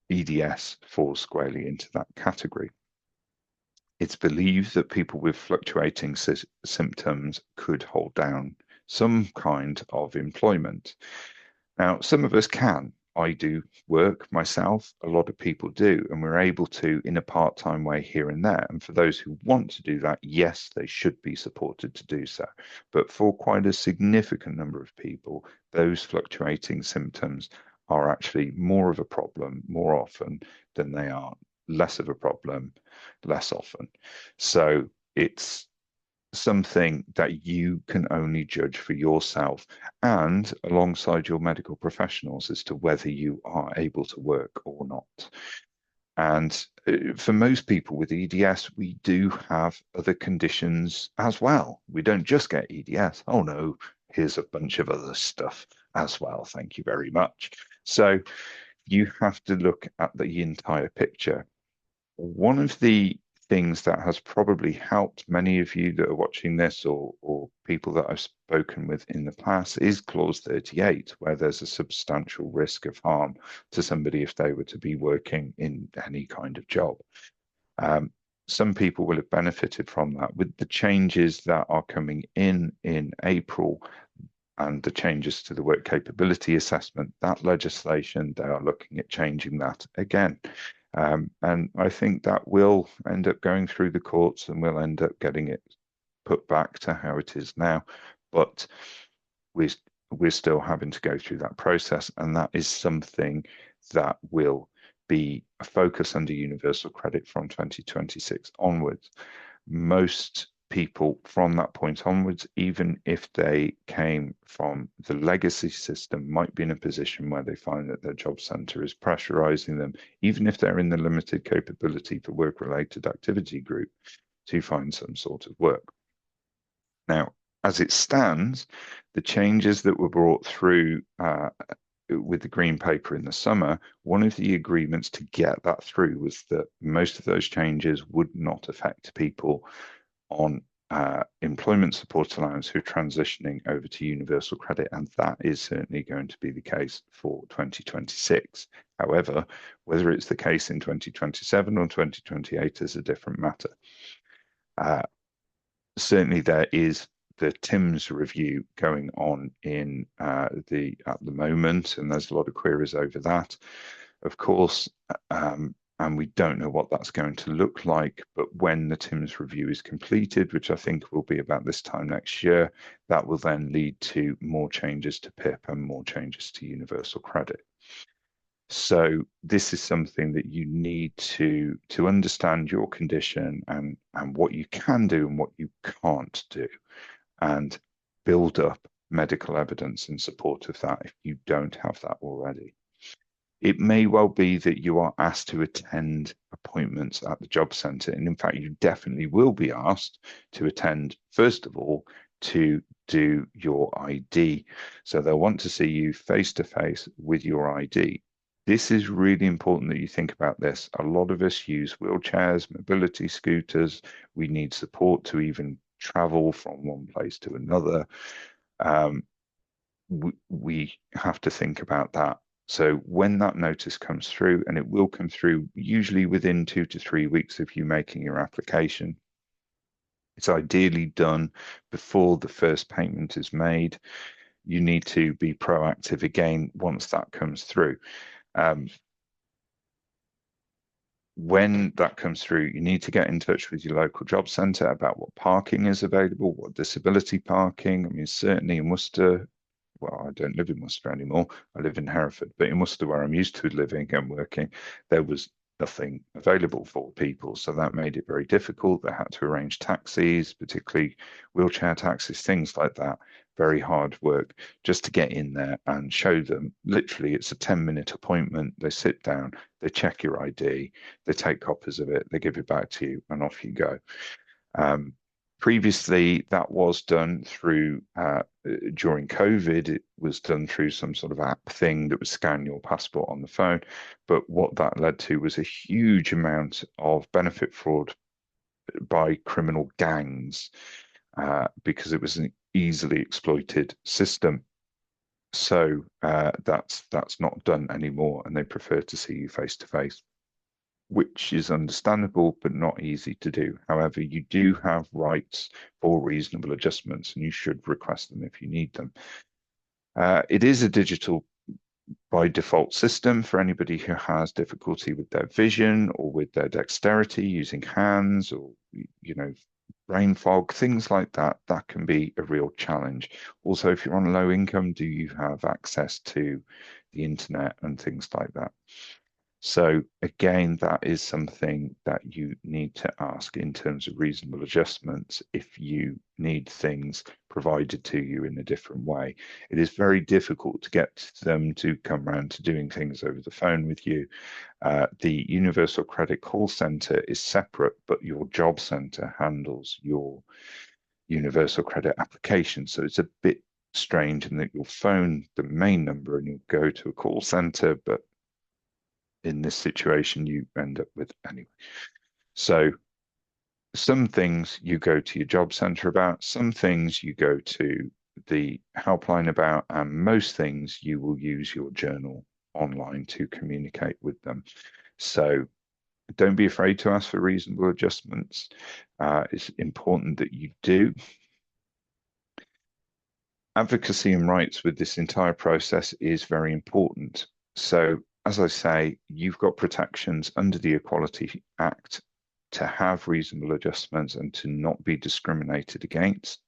EDS falls squarely into that category. It's believed that people with fluctuating symptoms could hold down some kind of employment. Now, some of us can. I do work myself, a lot of people do, and we're able to in a part-time way here and there. And for those who want to do that, yes, they should be supported to do so. But for quite a significant number of people, those fluctuating symptoms are actually more of a problem more often than they are less of a problem less often. So it's something that you can only judge for yourself and alongside your medical professionals as to whether you are able to work or not. And for most people with EDS, we do have other conditions as well. We don't just get EDS. Oh no, here's a bunch of other stuff as well. Thank you very much. So you have to look at the entire picture. One of the things that has probably helped many of you that are watching this or people that I've spoken with in the past is clause 38, where there's a substantial risk of harm to somebody if they were to be working in any kind of job. Some people will have benefited from that. With the changes that are coming in April and the changes to the work capability assessment, that legislation, they are looking at changing that again. And I think that will end up going through the courts and we'll end up getting it put back to how it is now. But we're still having to go through that process. And that is something that will be a focus under universal credit from 2026 onwards. Most people from that point onwards, even if they came from the legacy system, might be in a position where they find that their job centre is pressurising them, even if they're in the limited capability for work-related activity group, to find some sort of work. Now, as it stands, the changes that were brought through with the green paper in the summer, one of the agreements to get that through was that most of those changes would not affect people on employment support allowance who are transitioning over to universal credit, and that is certainly going to be the case for 2026. However, whether it's the case in 2027 or 2028 is a different matter. Certainly there is the TIMS review going on in at the moment, and there's a lot of queries over that, of course. And we don't know what that's going to look like, but when the TIMS review is completed, which I think will be about this time next year, that will then lead to more changes to PIP and more changes to universal credit. So this is something that you need to understand your condition and what you can do and what you can't do, and build up medical evidence in support of that if you don't have that already. It may well be that you are asked to attend appointments at the job centre. And in fact, you definitely will be asked to attend, first of all, to do your ID. So they'll want to see you face to face with your ID. This is really important that you think about this. A lot of us use wheelchairs, mobility scooters. We need support to even travel from one place to another. We have to think about that. So when that notice comes through, and it will come through usually within 2 to 3 weeks of you making your application, it's ideally done before the first payment is made. You need to be proactive again once that comes through. When that comes through, you need to get in touch with your local job centre about what parking is available, what disability parking. I mean, certainly in Worcester, well, I don't live in Worcester anymore. I live in Hereford, but in Worcester, where I'm used to living and working, there was nothing available for people. So that made it very difficult. They had to arrange taxis, particularly wheelchair taxis, things like that. Very hard work just to get in there and show them. Literally, it's a 10-minute appointment. They sit down, they check your ID, they take copies of it, they give it back to you, and off you go. Previously, that was done through, during COVID, it was done through some sort of app thing that would scan your passport on the phone. But what that led to was a huge amount of benefit fraud by criminal gangs, because it was an easily exploited system. So that's not done anymore, and they prefer to see you face to face, which is understandable, but not easy to do. However, you do have rights for reasonable adjustments, and you should request them if you need them. It is a digital by default system for anybody who has difficulty with their vision or with their dexterity using hands, or, brain fog, things like that. That can be a real challenge. Also, if you're on low income, do you have access to the internet and things like that? So again, that is something that you need to ask in terms of reasonable adjustments if you need things provided to you in a different way. It is very difficult to get them to come around to doing things over the phone with you. The Universal Credit Call Centre is separate, but your job centre handles your Universal Credit application. So it's a bit strange in that you'll phone the main number and you'll go to a call centre, but in this situation you end up with anyway. So some things you go to your job centre about, some things you go to the helpline about, and most things you will use your journal online to communicate with them. So don't be afraid to ask for reasonable adjustments. It's important that you do. Advocacy and rights with this entire process is very important. So as I say, you've got protections under the Equality Act to have reasonable adjustments and to not be discriminated against.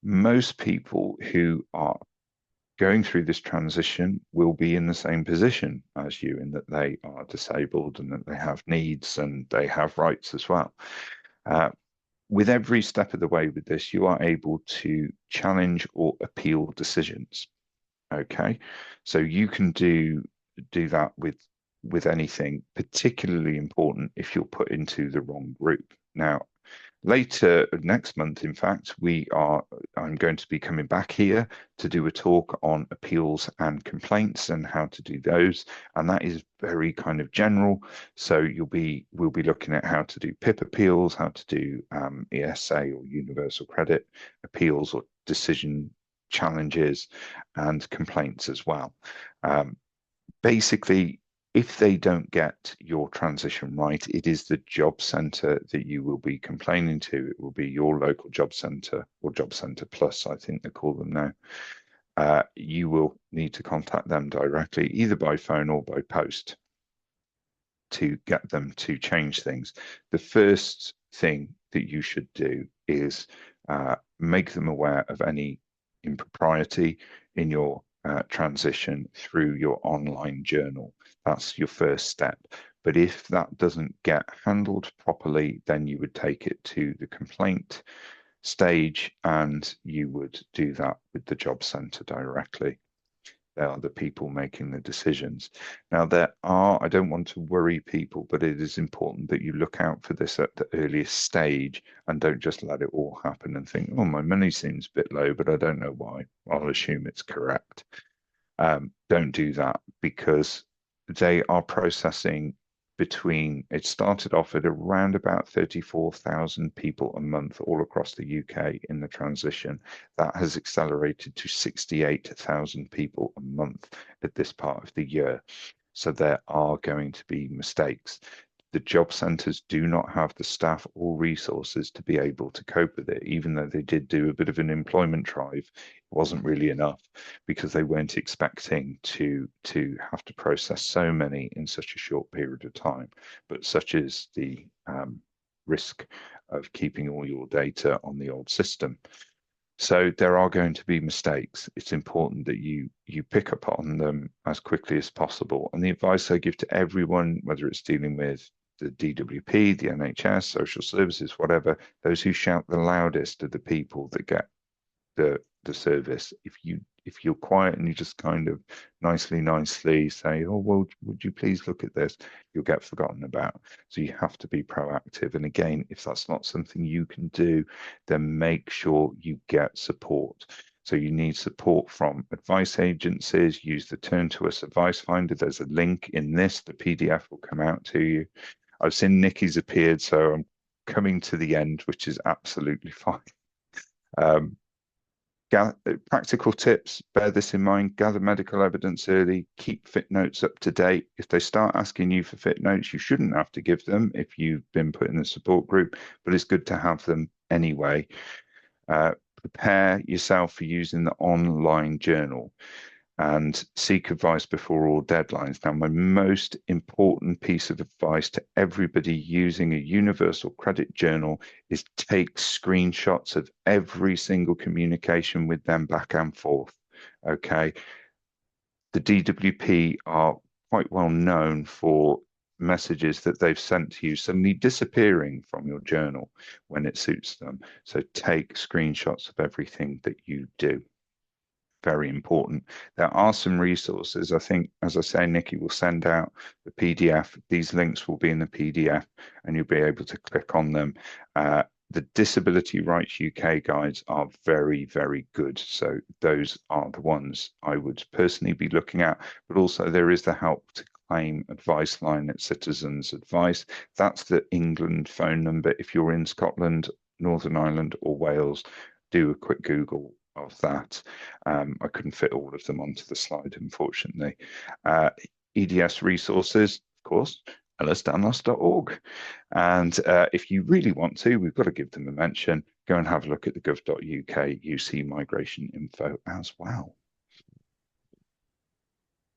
Most people who are going through this transition will be in the same position as you, in that they are disabled and that they have needs and they have rights as well. With every step of the way with this, you are able to challenge or appeal decisions. Okay, so you can do that with anything, particularly important if you're put into the wrong group. Now, later next month, in fact, I'm going to be coming back here to do a talk on appeals and complaints and how to do those. And that is very kind of general. So we'll be looking at how to do PIP appeals, how to do ESA or universal credit appeals or decision challenges and complaints as well. Basically, if they don't get your transition right, it is the job centre that you will be complaining to. It will be your local job centre, or Job Centre Plus, I think they call them now. You will need to contact them directly, either by phone or by post, to get them to change things. The first thing that you should do is make them aware of any impropriety in your transition through your online journal. That's your first step. But if that doesn't get handled properly, then you would take it to the complaint stage, and you would do that with the job centre directly. They are the people making the decisions. Now, I don't want to worry people, but it is important that you look out for this at the earliest stage and don't just let it all happen and think, oh, my money seems a bit low, but I don't know why. I'll assume it's correct. Don't do that, because they are processing it started off at around about 34,000 people a month all across the UK in the transition. That has accelerated to 68,000 people a month at this part of the year. So there are going to be mistakes. The job centres do not have the staff or resources to be able to cope with it, even though they did do a bit of an employment drive. It wasn't really enough, because they weren't expecting to have to process so many in such a short period of time. But such is the risk of keeping all your data on the old system. So there are going to be mistakes. It's important that you pick up on them as quickly as possible. And the advice I give to everyone, whether it's dealing with the DWP, the NHS, social services, whatever, those who shout the loudest are the people that get the service. If you're quiet and you just kind of nicely say, oh, well, would you please look at this, you'll get forgotten about. So you have to be proactive. And again, if that's not something you can do, then make sure you get support. So you need support from advice agencies. Use the Turn to Us Advice Finder. There's a link in this. The PDF will come out to you. I've seen Nikki's appeared, so I'm coming to the end, which is absolutely fine. Practical tips, bear this in mind: gather medical evidence early, keep fit notes up to date. If they start asking you for fit notes, you shouldn't have to give them if you've been put in the support group, but it's good to have them anyway. Prepare yourself for using the online journal, and seek advice before all deadlines. Now, my most important piece of advice to everybody using a universal credit journal is take screenshots of every single communication with them back and forth. Okay. The DWP are quite well known for messages that they've sent to you suddenly disappearing from your journal when it suits them. So take screenshots of everything that you do. Very important. There are some resources. I think, as I say, Nikki will send out the PDF. These links will be in the PDF, and you'll be able to click on them. The Disability Rights UK guides are very, very good. So those are the ones I would personally be looking at. But also there is the Help to Claim advice line at Citizens Advice. That's the England phone number. If you're in Scotland, Northern Ireland or Wales, do a quick Google of that. I couldn't fit all of them onto the slide, unfortunately. EDS resources, of course, Ehlers-Danlos.org. And if you really want to, we've got to give them a mention. Go and have a look at the gov.uk UC migration info as well.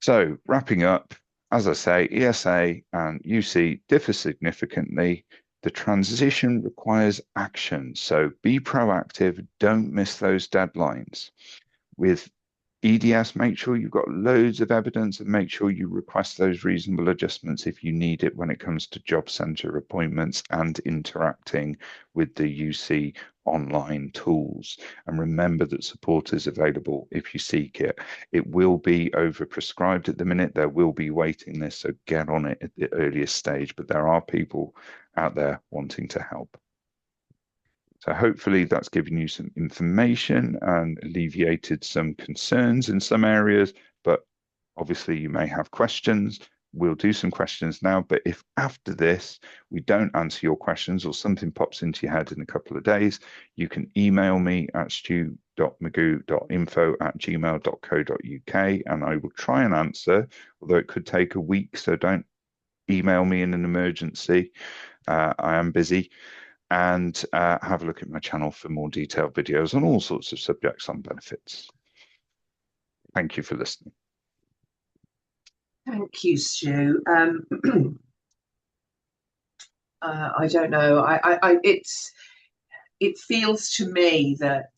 So wrapping up, as I say, ESA and UC differ significantly. The transition requires action, so be proactive, don't miss those deadlines. With EDS, make sure you've got loads of evidence and make sure you request those reasonable adjustments if you need it when it comes to job centre appointments and interacting with the UC online tools. And remember that support is available if you seek it. It will be overprescribed at the minute. There will be waiting lists, so get on it at the earliest stage. But there are people out there wanting to help. So hopefully that's given you some information and alleviated some concerns in some areas, but obviously you may have questions. We'll do some questions now, but if after this we don't answer your questions or something pops into your head in a couple of days, you can email me at stu.mcgoo.info@gmail.co.uk and I will try and answer, although it could take a week, so don't email me in an emergency. I am busy. And have a look at my channel for more detailed videos on all sorts of subjects on benefits. Thank you for listening. Thank you, Stu. I don't know. It feels to me that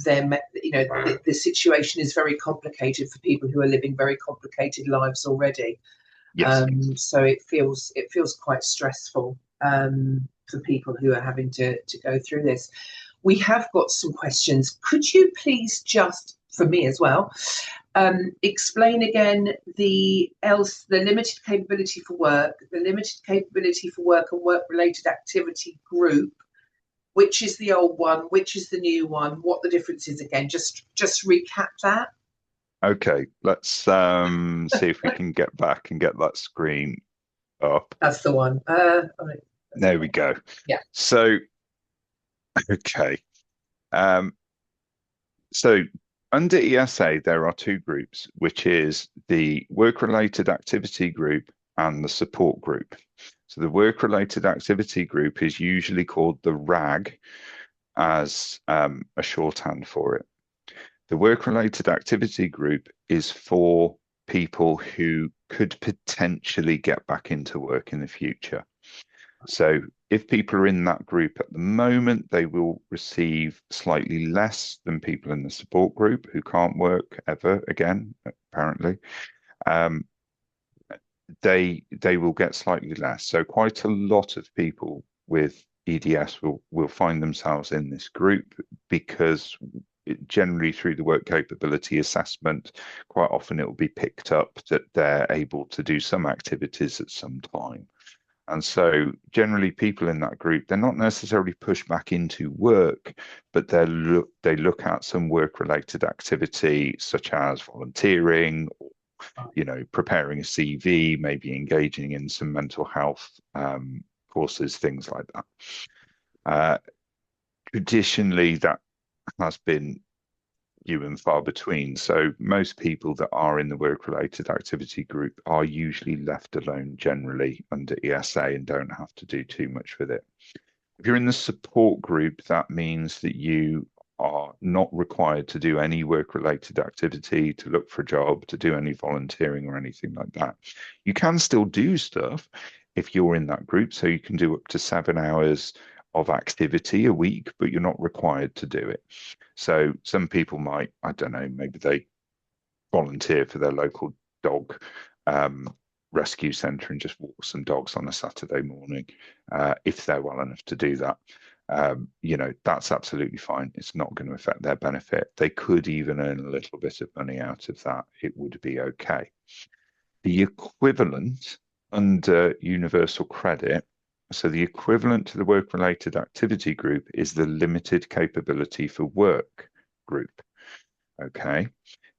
the situation is very complicated for people who are living very complicated lives already. Yes. So it feels quite stressful for people who are having to go through this. We have got some questions. Could you please just, for me as well, explain again the limited capability for work, the limited capability for work and work-related activity group? Which is the old one? Which is the new one? What the difference is again? Just recap that. Okay, let's see if we can get back and get that screen up. That's the one. There we go. Yeah. So, okay. So under ESA, there are two groups, which is the work-related activity group and the support group. So the work-related activity group is usually called the RAG as a shorthand for it. The work-related activity group is for people who could potentially get back into work in the future. So if people are in that group at the moment, they will receive slightly less than people in the support group who can't work ever again, apparently. They will get slightly less. So quite a lot of people with EDS will find themselves in this group because generally through the work capability assessment, quite often it will be picked up that they're able to do some activities at some time. And so generally people in that group, they're not necessarily pushed back into work, but they look at some work-related activity such as volunteering, or, preparing a CV, maybe engaging in some mental health courses, things like that. Traditionally, that has been few and far between. So most people that are in the work-related activity group are usually left alone generally under ESA and don't have to do too much with it. If you're in the support group, that means that you are not required to do any work-related activity, to look for a job, to do any volunteering or anything like that. You can still do stuff if you're in that group. So you can do up to 7 hours of activity a week, but you're not required to do it. So some people might, I don't know, maybe they volunteer for their local dog rescue centre and just walk some dogs on a Saturday morning, if they're well enough to do that. That's absolutely fine. It's not going to affect their benefit. They could even earn a little bit of money out of that. It would be okay. The equivalent under universal credit, so the equivalent to the work-related activity group is the limited capability for work group. Okay.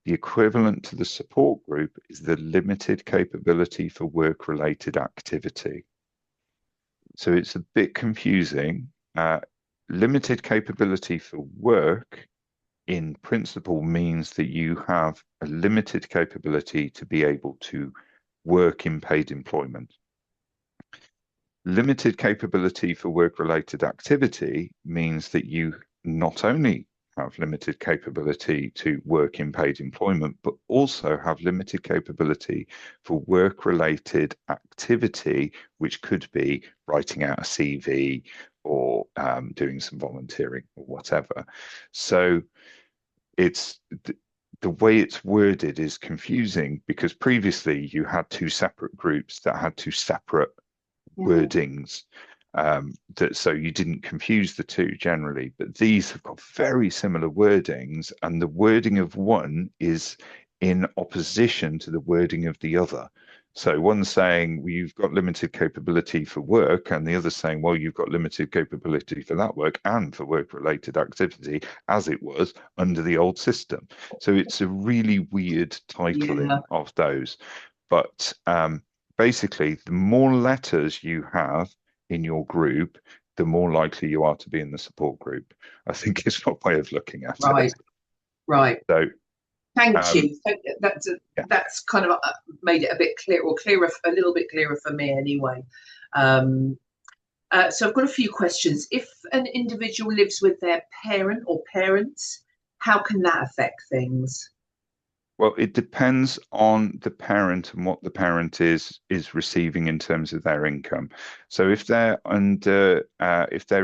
The equivalent to the support group is the limited capability for work-related activity. So it's a bit confusing. Limited capability for work in principle means that you have a limited capability to be able to work in paid employment. Limited capability for work-related activity means that you not only have limited capability to work in paid employment, but also have limited capability for work-related activity, which could be writing out a CV or doing some volunteering or whatever. So it's the way it's worded is confusing because previously you had two separate groups that had two separate wordings, so you didn't confuse the two generally, but these have got very similar wordings, and the wording of one is in opposition to the wording of the other. So one's saying, well, you've got limited capability for work, and the other's saying, well, you've got limited capability for that work and for work-related activity, as it was under the old system. So it's a really weird titling of those. But basically, the more letters you have in your group, the more likely you are to be in the support group, I think is one way of looking at it. Right. So thank you. That's kind of made it a bit clearer, a little bit clearer for me anyway. So I've got a few questions. If an individual lives with their parent or parents, how can that affect things? Well, it depends on the parent and what the parent is receiving in terms of their income. So if they're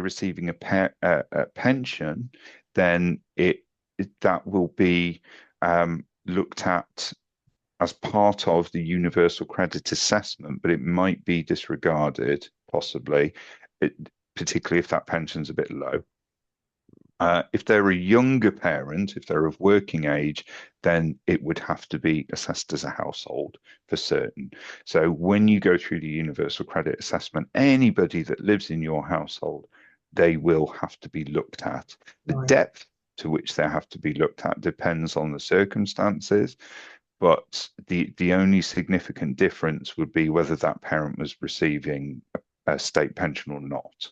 receiving a pension, then it that will be looked at as part of the universal credit assessment, but it might be disregarded, possibly, particularly if that pension's a bit low. If they're a younger parent, if they're of working age, then it would have to be assessed as a household for certain. So when you go through the universal credit assessment, anybody that lives in your household, they will have to be looked at. The Right. depth to which they have to be looked at depends on the circumstances, but the only significant difference would be whether that parent was receiving a state pension or not.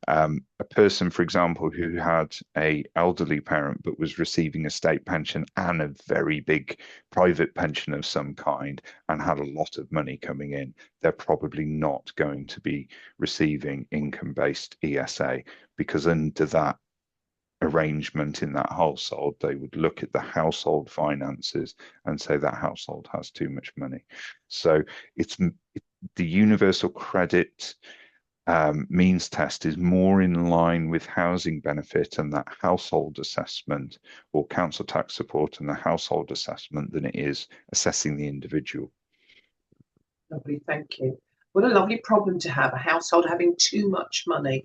A person, for example, who had a elderly parent but was receiving a state pension and a very big private pension of some kind and had a lot of money coming in, they're probably not going to be receiving income-based ESA, because under that arrangement in that household, they would look at the household finances and say that household has too much money. So it's the universal credit means test is more in line with housing benefit and that household assessment, or council tax support and the household assessment, than it is assessing the individual. Lovely, thank you. What a lovely problem to have, a household having too much money.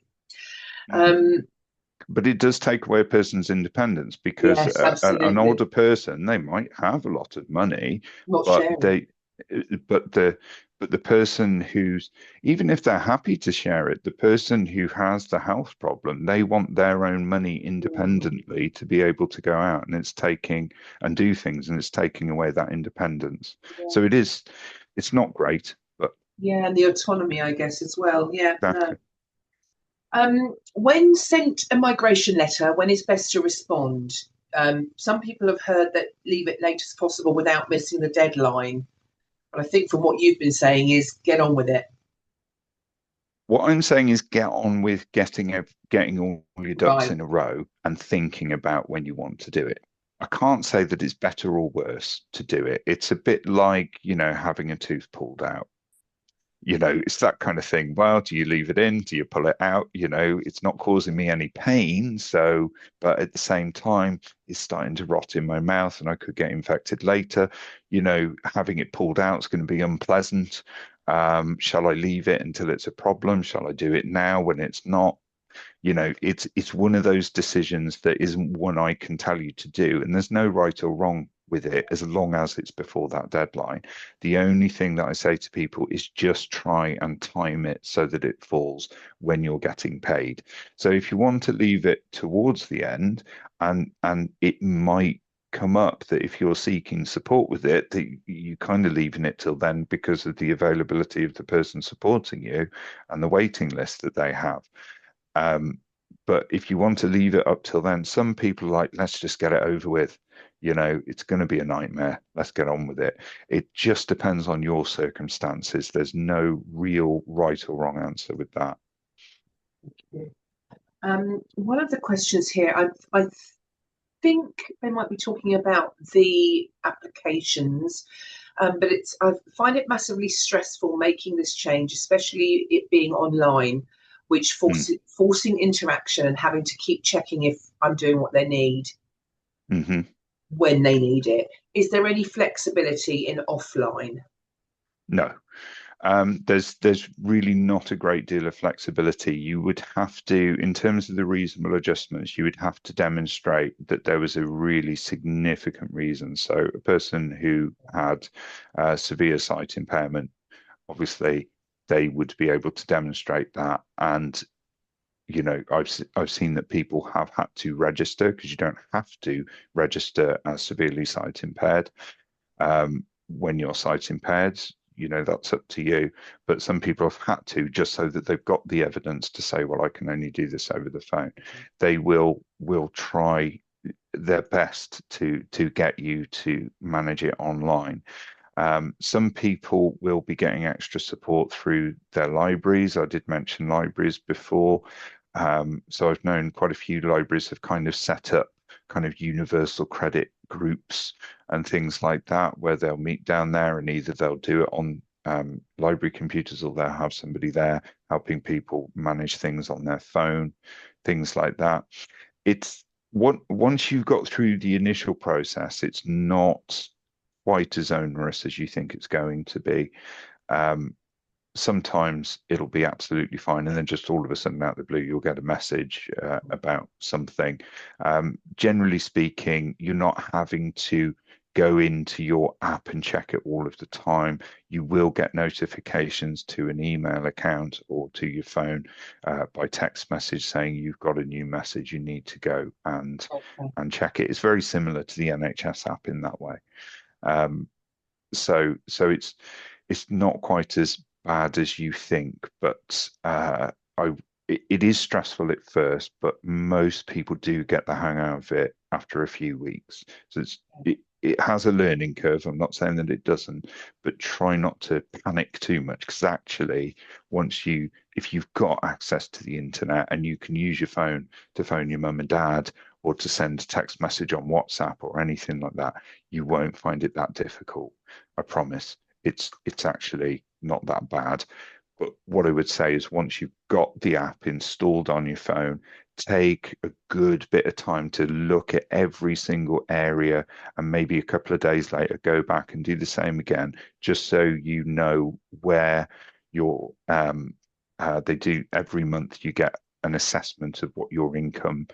But it does take away a person's independence, because Yes, an absolutely. older person, they might have a lot of money, Not but sharing. the person who's, even if they're happy to share it, the person who has the health problem, they want their own money independently to be able to go out, and it's taking and do things, and it's taking away that independence. Yeah. So it's not great, but Yeah, and the autonomy, I guess, as well. Yeah, exactly. no. When sent a migration letter, when it's best to respond? Some people have heard that leave it late as possible without missing the deadline. But I think from what you've been saying is get on with it. What I'm saying is get on with getting all your ducks Right. in a row and thinking about when you want to do it. I can't say that it's better or worse to do it. It's a bit like, having a tooth pulled out. It's that kind of thing. Well, do you leave it in? Do you pull it out? It's not causing me any pain. So, but at the same time, it's starting to rot in my mouth and I could get infected later. Having it pulled out is going to be unpleasant. Shall I leave it until it's a problem? Shall I do it now when it's not? It's one of those decisions that isn't one I can tell you to do, and there's no right or wrong with it as long as it's before that deadline. The only thing that I say to people is just try and time it so that it falls when you're getting paid. So if you want to leave it towards the end, and it might come up that if you're seeking support with it, that you kind of leaving it till then because of the availability of the person supporting you and the waiting list that they have. But if you want to leave it up till then, some people are like, let's just get it over with. It's going to be a nightmare. Let's get on with it. It just depends on your circumstances. There's no real right or wrong answer with that. One of the questions here, I think they might be talking about the applications, but I find it massively stressful making this change, especially it being online, which forcing interaction and having to keep checking if I'm doing what they need when they need it. Is there any flexibility in offline? No. There's really not a great deal of flexibility. You would have to, in terms of the reasonable adjustments, you would have to demonstrate that there was a really significant reason. So a person who had severe sight impairment, obviously they would be able to demonstrate that. And I've seen that people have had to register, because you don't have to register as severely sight impaired. When you're sight impaired, that's up to you. But some people have had to, just so that they've got the evidence to say, well, I can only do this over the phone. They will try their best to get you to manage it online. Some people will be getting extra support through their libraries. I did mention libraries before. So I've known quite a few libraries have kind of set up kind of universal credit groups and things like that, where they'll meet down there, and either they'll do it on library computers, or they'll have somebody there helping people manage things on their phone, things like that. It's once you've got through the initial process, it's not quite as onerous as you think it's going to be. Sometimes it'll be absolutely fine, and then just all of a sudden, out of the blue, you'll get a message about something. Generally speaking, you're not having to go into your app and check it all of the time. You will get notifications to an email account or to your phone by text message saying you've got a new message, you need to go and check it. It's very similar to the NHS app in that way. So it's not quite as bad as you think, but it is stressful at first, but most people do get the hang out of it after a few weeks. So it has a learning curve. I'm not saying that it doesn't, but try not to panic too much, because actually, if you've got access to the internet and you can use your phone to phone your mum and dad or to send a text message on WhatsApp or anything like that, you won't find it that difficult. I promise. It's actually not that bad. But what I would say is, once you've got the app installed on your phone, take a good bit of time to look at every single area, and maybe a couple of days later go back and do the same again, just so you know where they do every month. You get an assessment of what your income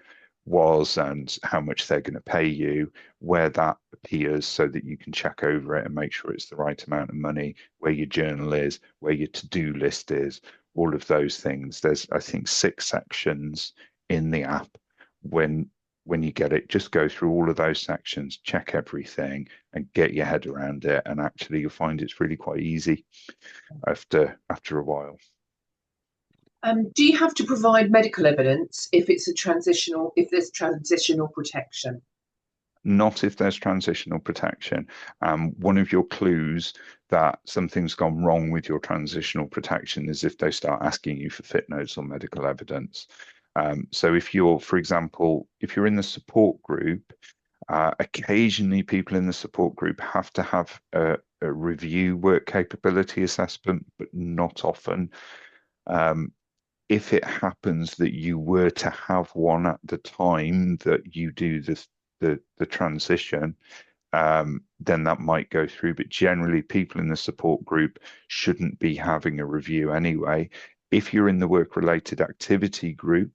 was and how much they're going to pay you, where that appears, so that you can check over it and make sure it's the right amount of money, where your journal is, where your to-do list is, all of those things. There's, I think, 6 sections in the app. When you get it, just go through all of those sections, check everything, and get your head around it. And actually, you'll find it's really quite easy after a while. Do you have to provide medical evidence if there's transitional protection? Not if there's transitional protection. One of your clues that something's gone wrong with your transitional protection is if they start asking you for fit notes or medical evidence. So if you're, for example, if you're in the support group, occasionally people in the support group have to have a review work capability assessment, but not often. If it happens that you were to have one at the time that you do the transition, then that might go through. But generally, people in the support group shouldn't be having a review anyway. If you're in the work-related activity group,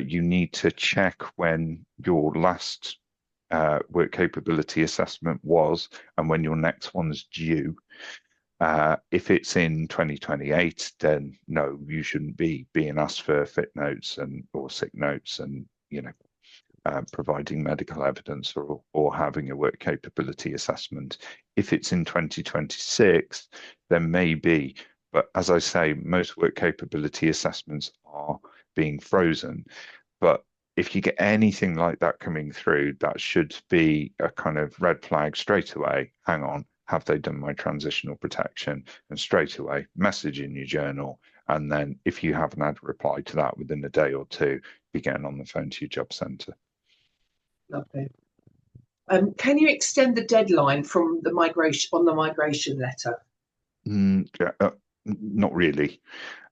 you need to check when your last work capability assessment was and when your next one's due. If it's in 2028, then no, you shouldn't be being asked for fit notes or sick notes and providing medical evidence or having a work capability assessment. If it's in 2026, then maybe. But as I say, most work capability assessments are being frozen. But if you get anything like that coming through, that should be a kind of red flag straight away. Hang on. Have they done my transitional protection? And straight away, message in your journal. And then if you haven't had a reply to that within a day or two, be getting on the phone to your job centre. Lovely. Can you extend the deadline from the migration letter? Not really.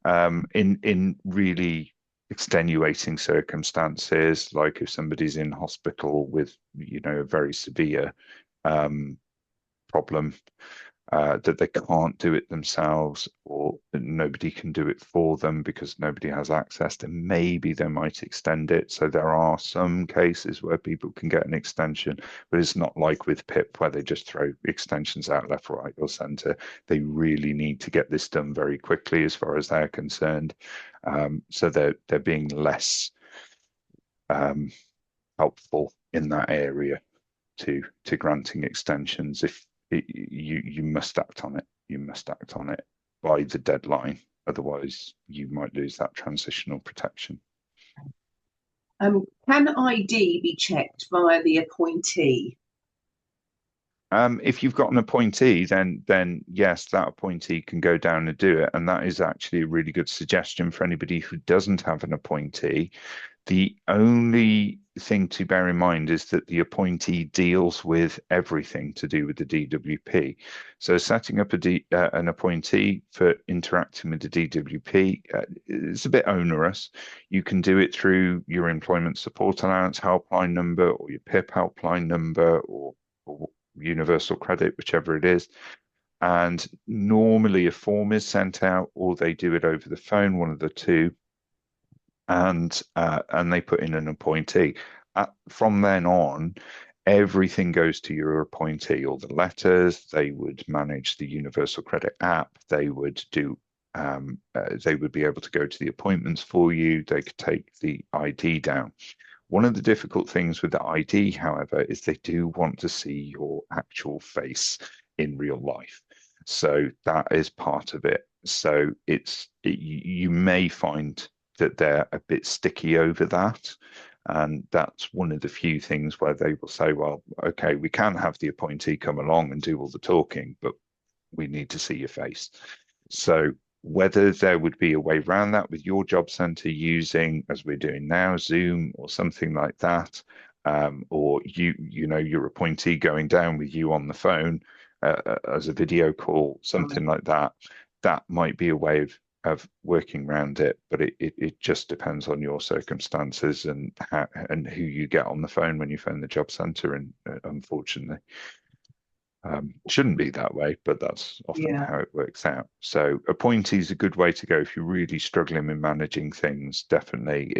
In really extenuating circumstances, like if somebody's in hospital with a very severe problem, that they can't do it themselves, or that nobody can do it for them because nobody has access, then maybe they might extend it. So there are some cases where people can get an extension, but it's not like with PIP where they just throw extensions out left, right, or centre. They really need to get this done very quickly as far as they're concerned. So they're being less helpful in that area to granting extensions. If you must act on it. You must act on it by the deadline. Otherwise, you might lose that transitional protection. Can ID be checked via the appointee? If you've got an appointee, then yes, that appointee can go down and do it. And that is actually a really good suggestion for anybody who doesn't have an appointee. The only thing to bear in mind is that the appointee deals with everything to do with the DWP. So setting up an appointee for interacting with the DWP is a bit onerous. You can do it through your employment support allowance helpline number, or your PIP helpline number, or universal credit, whichever it is. And normally a form is sent out, or they do it over the phone, one of the two, and they put in an appointee. From then on, everything goes to your appointee. All the letters, they would manage the Universal Credit app. They would do. They would be able to go to the appointments for you. They could take the ID down. One of the difficult things with the ID, however, is they do want to see your actual face in real life. So that is part of it. So you may find that they're a bit sticky over that. And that's one of the few things where they will say, well, okay, we can have the appointee come along and do all the talking, but we need to see your face. So whether there would be a way around that with your job centre using, as we're doing now, Zoom or something like that, or your appointee going down with you on the phone as a video call, something like that, that might be a way of working around it, but it just depends on your circumstances and who you get on the phone when you phone the job centre, and unfortunately. Shouldn't be that way, but that's often how it works out. So appointee is a good way to go if you're really struggling with managing things. Definitely,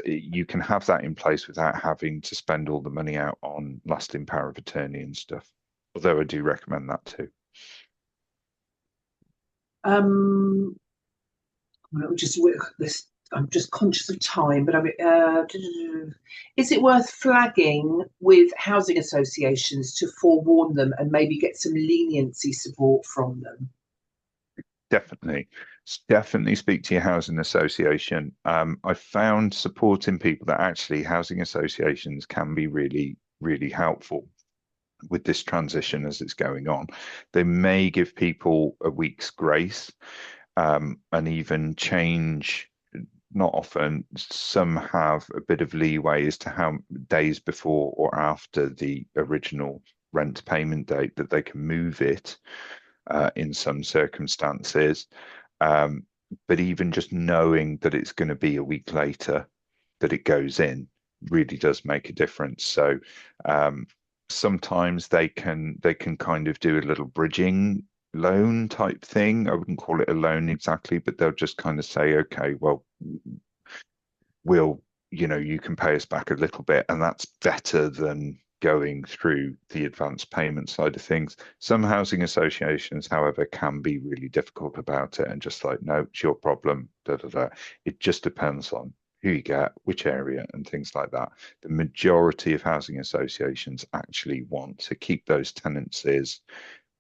you can have that in place without having to spend all the money out on lasting power of attorney and stuff. Although I do recommend that too. I'm just conscious of time, but is it worth flagging with housing associations to forewarn them and maybe get some leniency support from them? Definitely speak to your housing association. I found supporting people that actually housing associations can be really, really helpful with this transition as it's going on. They may give people a week's grace, and even change. Not often. Some have a bit of leeway as to how days before or after the original rent payment date that they can move it in some circumstances. But even just knowing that it's going to be a week later that it goes in really does make a difference. So sometimes they can kind of do a little bridging loan type thing. I wouldn't call it a loan exactly, but they'll just kind of say, okay, well, you can pay us back a little bit, and that's better than going through the advance payment side of things. Some housing associations, however, can be really difficult about it and just like, no, it's your problem, da da da. It just depends on who you get, which area, and things like that. The majority of housing associations actually want to keep those tenancies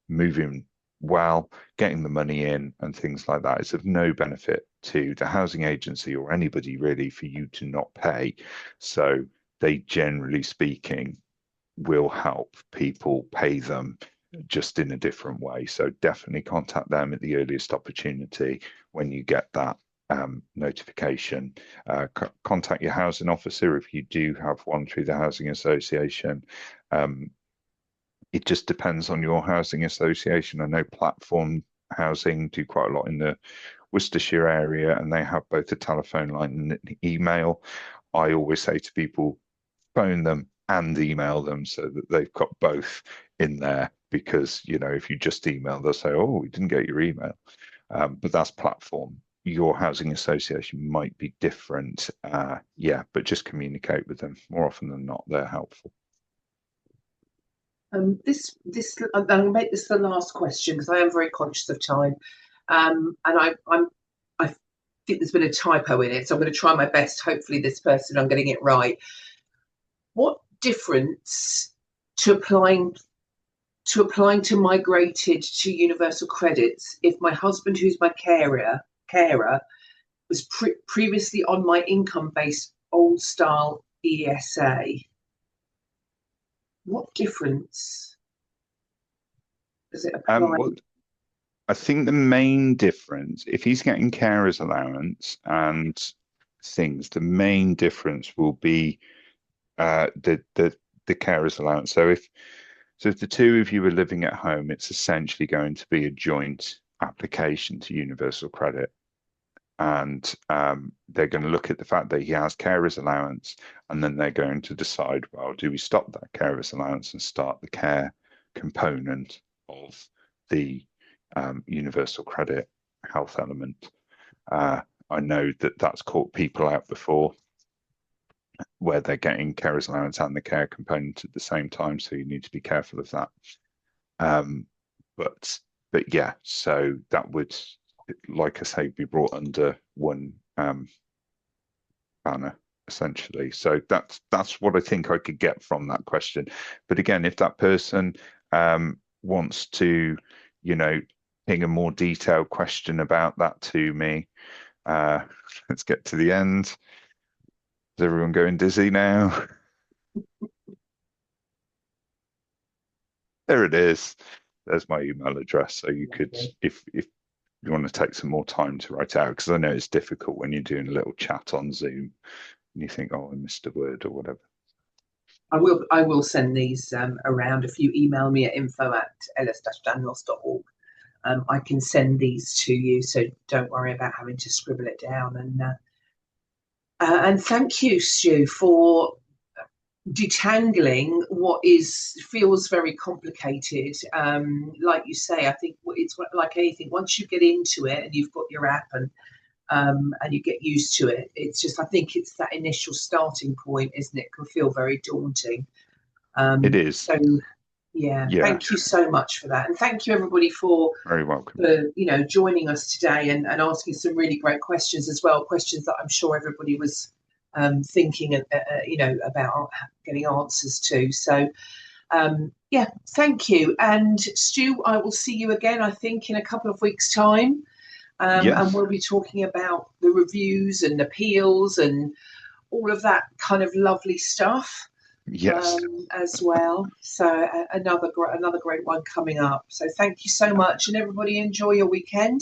moving well, getting the money in and things like that. It's of no benefit to the housing agency or anybody really for you to not pay. So they, generally speaking, will help people pay them just in a different way. So definitely contact them at the earliest opportunity when you get that notification. Contact your housing officer if you do have one through the housing association. It just depends on your housing association. I know Platform Housing do quite a lot in the Worcestershire area, and they have both a telephone line and an email. I always say to people, phone them and email them so that they've got both in there, because, if you just email, they'll say, oh, we didn't get your email. But that's Platform. Your housing association might be different. But just communicate with them. More often than not, they're helpful. I'm going to make this the last question because I am very conscious of time, and I think there's been a typo in it, so I'm going to try my best. Hopefully, this person, I'm getting it right. What difference to applying to migrated to universal credits if my husband, who's my carer, was previously on my income-based old style ESA? What difference does it apply? Well, I think the main difference, if he's getting carer's allowance and things. The main difference will be the carer's allowance. So if the two of you are living at home, it's essentially going to be a joint application to universal credit. And they're going to look at the fact that he has carer's allowance, and then they're going to decide, well, do we stop that carer's allowance and start the care component of the universal credit health element? I know that that's caught people out before, where they're getting carer's allowance and the care component at the same time, so you need to be careful of that. But yeah, so that would, like I say, be brought under one banner essentially. So that's what I think I could get from that question. But again, if that person wants to, ping a more detailed question about that to me, let's get to the end. Is everyone going dizzy now? There it is. There's my email address. So you could, if you want to take some more time to write out, because I know it's difficult when you're doing a little chat on Zoom and you think, oh, I missed a word or whatever. I will send these around. If you email me at info@ehlers-danlos.org, I can send these to you. So don't worry about having to scribble it down. And thank you, Stu, for detangling what feels very complicated. Like you say, I think it's like anything. Once you get into it and you've got your app and you get used to it, it's just, I think it's that initial starting point, isn't it? Can feel very daunting. It is. So yeah, thank you so much for that, and thank you everybody for very welcome for joining us today and asking some really great questions as well. Questions that I'm sure everybody was thinking about getting answers to. So yeah, thank you. And Stu, I will see you again, I think, in a couple of weeks' time. And we'll be talking about the reviews and appeals and all of that kind of lovely stuff. Yes. As well. So another great one coming up. So thank you so much, and everybody enjoy your weekend.